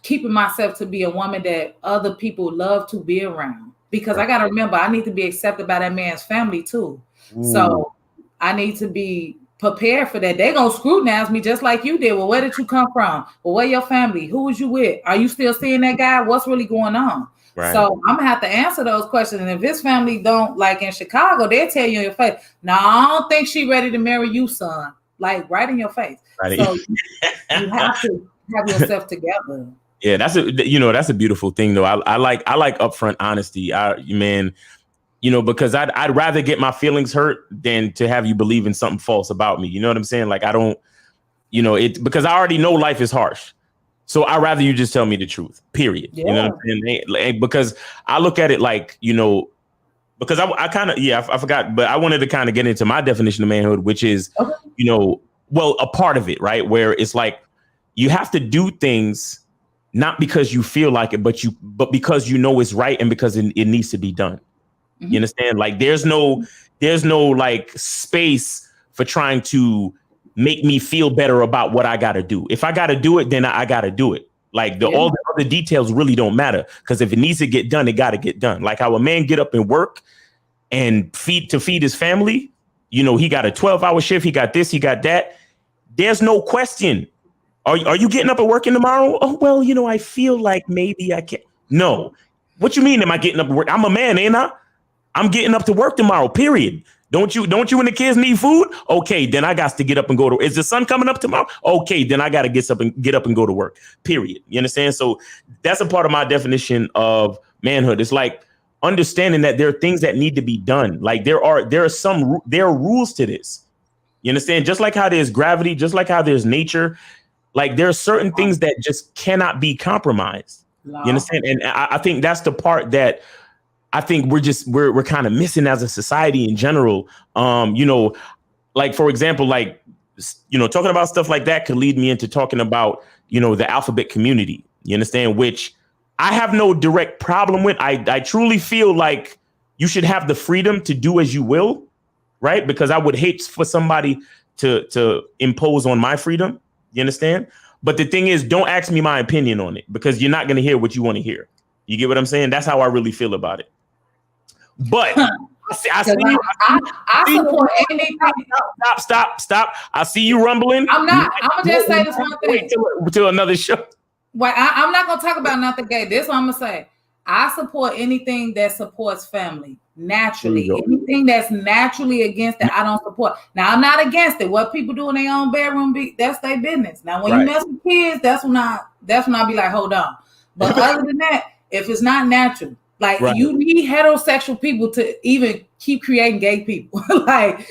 [SPEAKER 8] keeping myself to be a woman that other people love to be around, because I got to remember, I need to be accepted by that man's family too. So I need to be prepared for that. They're going to scrutinize me just like you did. Well, where did you come from? Well, where your family? Who was you with? Are you still seeing that guy? What's really going on? Right. So I'm going to have to answer those questions. And if his family don't, like in Chicago, they'll tell you in your face, no, I don't think she's ready to marry you, son. Like right in your face. Right. So you have to have yourself together.
[SPEAKER 1] Yeah, that's a beautiful thing though. I like upfront honesty. Because I'd rather get my feelings hurt than to have you believe in something false about me. You know what I'm saying? Like I don't, because I already know life is harsh. So I'd rather you just tell me the truth, period. Yeah. You know what I'm saying? Like, because I look at it like, because I kind of, I forgot, but I wanted to kind of get into my definition of manhood, which is, a part of it, right? Where it's like, you have to do things not because you feel like it, but because you know it's right and because it needs to be done. Mm-hmm. You understand? Like there's no like space for trying to make me feel better about what I got to do. If I got to do it, then I got to do it. Like all the other details really don't matter, because if it needs to get done, it got to get done. Like how a man get up and work and feed his family. He got a 12-hour shift. He got this, he got that. There's no question. Are you getting up and working tomorrow? Oh, well, I feel like maybe I can't. No. What you mean? Am I getting up and work? I'm a man, ain't I? I'm getting up to work tomorrow, period. Don't you and the kids need food? Okay, then I got to get up and go to. Is the sun coming up tomorrow? Okay, then I got to get up and go to work, period. You understand? So that's a part of my definition of manhood. It's like understanding that there are things that need to be done. Like there are rules to this. You understand? Just like how there's gravity, just like how there's nature. Like there are certain things that just cannot be compromised. No. You understand? And I think that's the part that I think we're kind of missing as a society in general. Like, for example, talking about stuff like that could lead me into talking about, the alphabet community. You understand? Which I have no direct problem with. I truly feel like you should have the freedom to do as you will. Right. Because I would hate for somebody to impose on my freedom. You understand? But the thing is, don't ask me my opinion on it, because you're not going to hear what you want to hear. You get what I'm saying? That's how I really feel about it. But I support anything. Stop. I see you rumbling.
[SPEAKER 8] I'm not. I'm going to just say this one thing.
[SPEAKER 1] Wait till another show.
[SPEAKER 8] Well, I'm not going to talk about nothing gay. This is what I'm going to say. I support anything that supports family naturally. Anything that's naturally against it, I don't support. Now, I'm not against it. What people do in their own bedroom, that's their business. Now, when you mess with kids, that's when I be like, hold on. But other than that, if it's not natural, like you need heterosexual people to even keep creating gay people. Like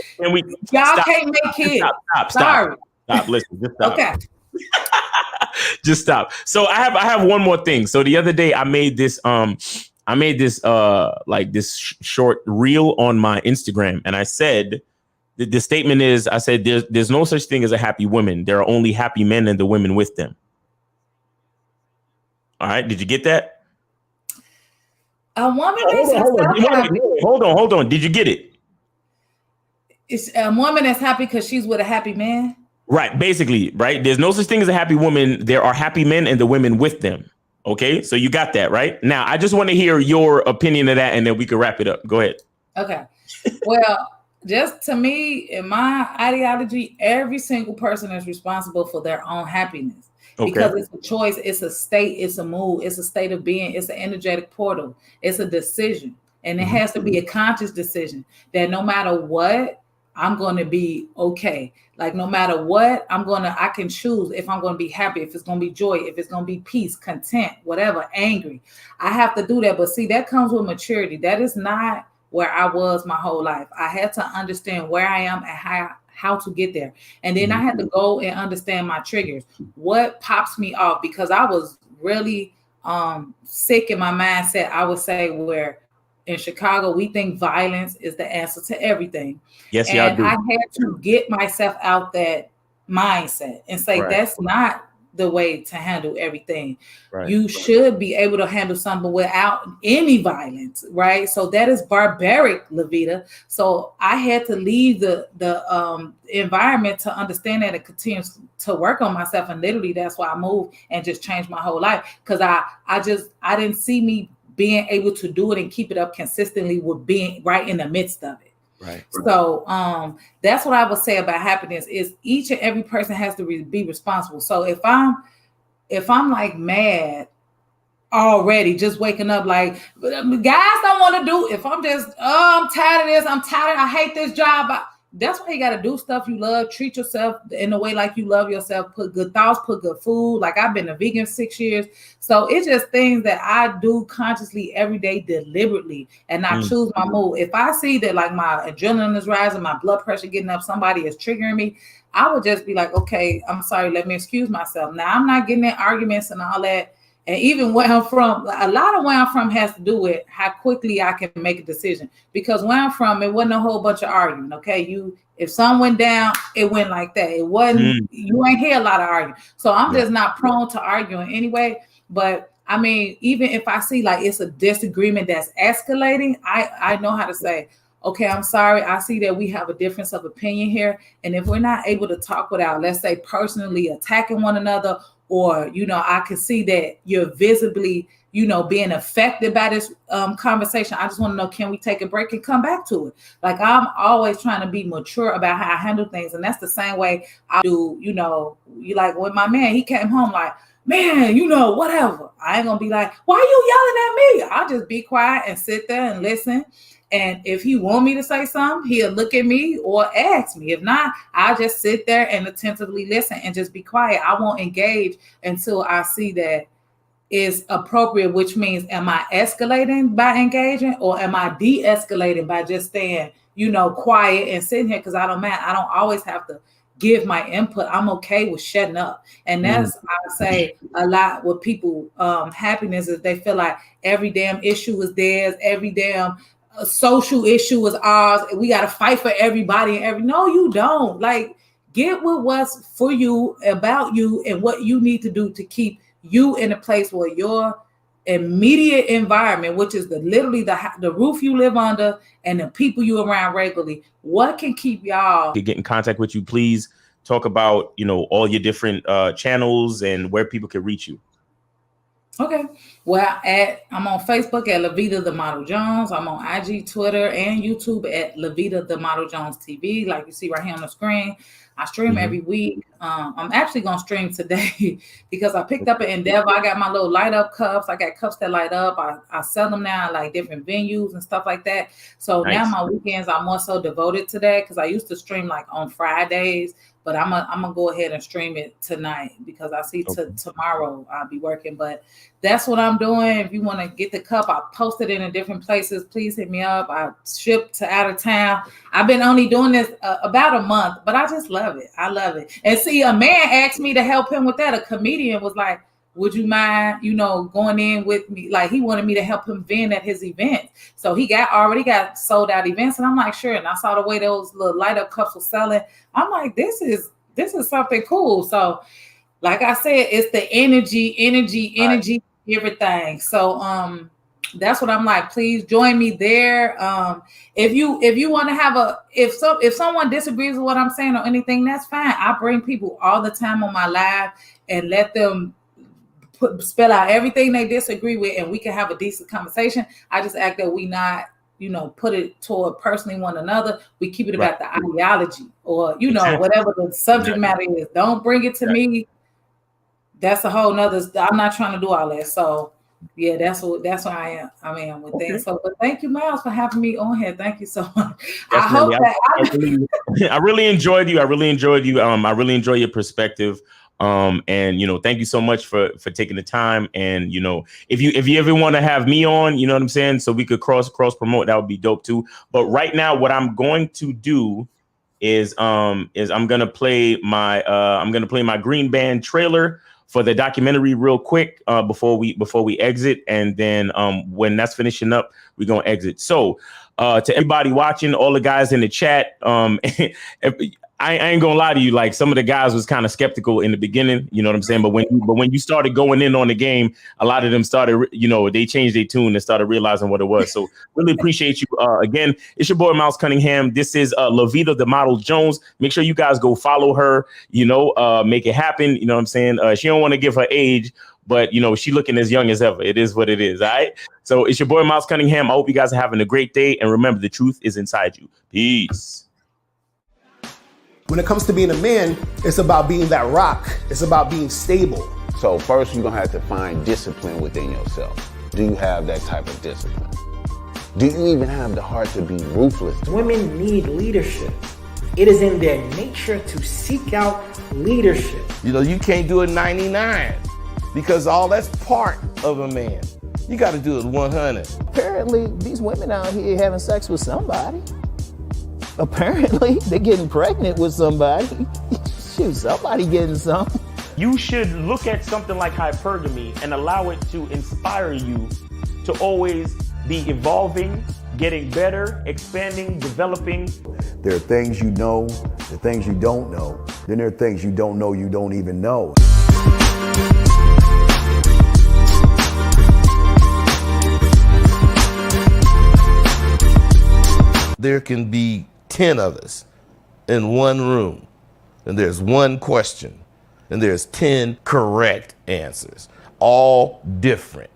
[SPEAKER 8] y'all can't make kids.
[SPEAKER 1] Stop. Listen, just stop. Okay. Just stop. So I have one more thing. So the other day I made this this short reel on my Instagram, and I said the statement is, I said there's no such thing as a happy woman. There are only happy men and the women with them. All right, did you get that?
[SPEAKER 8] A woman
[SPEAKER 1] hold on. Did you get it?
[SPEAKER 8] It's a woman that's happy because she's with a happy man.
[SPEAKER 1] Right, basically, right? There's no such thing as a happy woman. There are happy men and the women with them. Okay, so you got that, right? Now, I just want to hear your opinion of that, and then we can wrap it up. Go ahead.
[SPEAKER 8] Okay. Well, just to me, in my ideology, every single person is responsible for their own happiness. Okay. Because it's a choice, it's a state, it's a mood, it's a state of being, it's an energetic portal, it's a decision. And it has to be a conscious decision that no matter what, I'm going to be okay. Like no matter what, I can choose if I'm going to be happy, if it's going to be joy, if it's going to be peace, content, whatever, angry. I have to do that. But see, that comes with maturity. That is not where I was my whole life. I had to understand where I am and how to get there. And then I had to go and understand my triggers. What pops me off? Because I was really sick in my mindset, I would say, where in Chicago, we think violence is the answer to everything.
[SPEAKER 1] Yes,
[SPEAKER 8] and
[SPEAKER 1] y'all do.
[SPEAKER 8] I had to get myself out that mindset and say, that's not the way to handle everything. Right. You should be able to handle something without any violence, right? So that is barbaric, Levita. So I had to leave the environment to understand that and continue to work on myself. And literally, that's why I moved and just changed my whole life. Because I didn't see me being able to do it and keep it up consistently with being right in the midst of it. Right. So that's what I would say about happiness is each and every person has to be responsible. So if I'm like mad already, just waking up, like guys don't want to do, if I'm just, I'm tired of this, I hate this job. That's why you got to do stuff you love, treat yourself in a way like you love yourself, put good thoughts, put good food. Like I've been a vegan 6 years. So it's just things that I do consciously every day, deliberately, and I choose my mood. If I see that like my adrenaline is rising, my blood pressure getting up, somebody is triggering me, I would just be like, okay, I'm sorry, let me excuse myself. Now I'm not getting in arguments and all that. And even where I'm from, a lot of where I'm from has to do with how quickly I can make a decision. Because where I'm from, it wasn't a whole bunch of arguing. Okay, if something went down, it went like that. It wasn't. You ain't hear a lot of arguing. So I'm just not prone to arguing anyway. But I mean, even if I see like it's a disagreement that's escalating, I know how to say, okay, I'm sorry. I see that we have a difference of opinion here. And if we're not able to talk without, let's say, personally attacking one another, or, I can see that you're visibly, being affected by this conversation. I just want to know, can we take a break and come back to it? Like I'm always trying to be mature about how I handle things. And that's the same way I do, you like with my man, he came home like, man, whatever. I ain't gonna be like, why are you yelling at me? I'll just be quiet and sit there and listen. And if he want me to say something, he'll look at me or ask me. If not, I'll just sit there and attentively listen and just be quiet. I won't engage until I see that it's appropriate, which means, am I escalating by engaging or am I de-escalating by just staying, quiet and sitting here? Because I don't always have to give my input. I'm okay with shutting up. And that's, I say a lot with people, happiness is they feel like every damn issue is theirs, every damn a social issue is ours. We got to fight for everybody no, you don't. Like, get with what's for you, about you, and what you need to do to keep you in a place where your immediate environment, which is literally the roof you live under and the people you around regularly, what can keep y'all
[SPEAKER 1] to get in contact with you? Please talk about, all your different channels and where people can reach you.
[SPEAKER 8] Okay. Well, I'm on Facebook at Levita the Model Jones. I'm on IG, Twitter, and YouTube at LevitaTheModelJonesTV, like you see right here on the screen. I stream every week. I'm actually going to stream today because I picked up an endeavor. I got my little light up cups. I got cups that light up. I sell them now at like different venues and stuff like that. So now my weekends are more so devoted to that because I used to stream like on Fridays, but I'm gonna go ahead and stream it tonight because I see tomorrow I'll be working. But that's what I'm doing. If you want to get the cup, I post it in different places. Please hit me up. I ship to out of town. I've been only doing this about a month, but I just love it. I love it. And see, a man asked me to help him with that. A comedian was like, would you mind, going in with me? Like he wanted me to help him vend at his event. So he already got sold out events. And I'm like, sure. And I saw the way those little light up cups were selling. I'm like, this is something cool. So like I said, it's the energy, everything. So that's what I'm like. Please join me there. If you want to have if someone disagrees with what I'm saying or anything, that's fine. I bring people all the time on my live and let them spell out everything they disagree with, and we can have a decent conversation. I just act that we not, put it toward personally one another. We keep it about the ideology or, whatever the subject matter is. Don't bring it to me. That's a whole nother. I'm not trying to do all that. So Yeah, that's what I am with that. So, but thank you, Miles, for having me on here. Thank you so much. I hope that
[SPEAKER 1] I really enjoyed you. I really enjoyed you. I really enjoy your perspective. And thank you so much for taking the time. And if you ever want to have me on, you know what I'm saying, so we could cross promote, that would be dope too. But right now, what I'm going to do is I'm gonna play my Green Band trailer for the documentary real quick before we exit, and then when that's finishing up, we're gonna exit. So to everybody watching, all the guys in the chat, I ain't gonna lie to you, like some of the guys was kind of skeptical in the beginning, you know what I'm saying? But when you started going in on the game, a lot of them started, they changed their tune and started realizing what it was. So really appreciate you. Again, it's your boy Miles Cunningham. This is Levita the Model Jones. Make sure you guys go follow her, make it happen. You know what I'm saying? She don't want to give her age, but she looking as young as ever. It is what it is. All right. So it's your boy Miles Cunningham. I hope you guys are having a great day. And remember, the truth is inside you. Peace.
[SPEAKER 2] When it comes to being a man, it's about being that rock. It's about being stable.
[SPEAKER 3] So first, you're gonna have to find discipline within yourself. Do you have that type of discipline? Do you even have the heart to be ruthless?
[SPEAKER 4] Women need leadership. It is in their nature to seek out leadership.
[SPEAKER 5] You can't do it 99 because all that's part of a man. You got to do it 100.
[SPEAKER 6] Apparently, these women out here having sex with somebody. Apparently, they're getting pregnant with somebody. Shoot, somebody getting something.
[SPEAKER 1] You should look at something like hypergamy and allow it to inspire you to always be evolving, getting better, expanding, developing.
[SPEAKER 7] There are things you know, the things you don't know. Then there are things you don't know you don't even know.
[SPEAKER 5] There can be 10 of us in one room, and there's one question, and there's 10 correct answers, all different.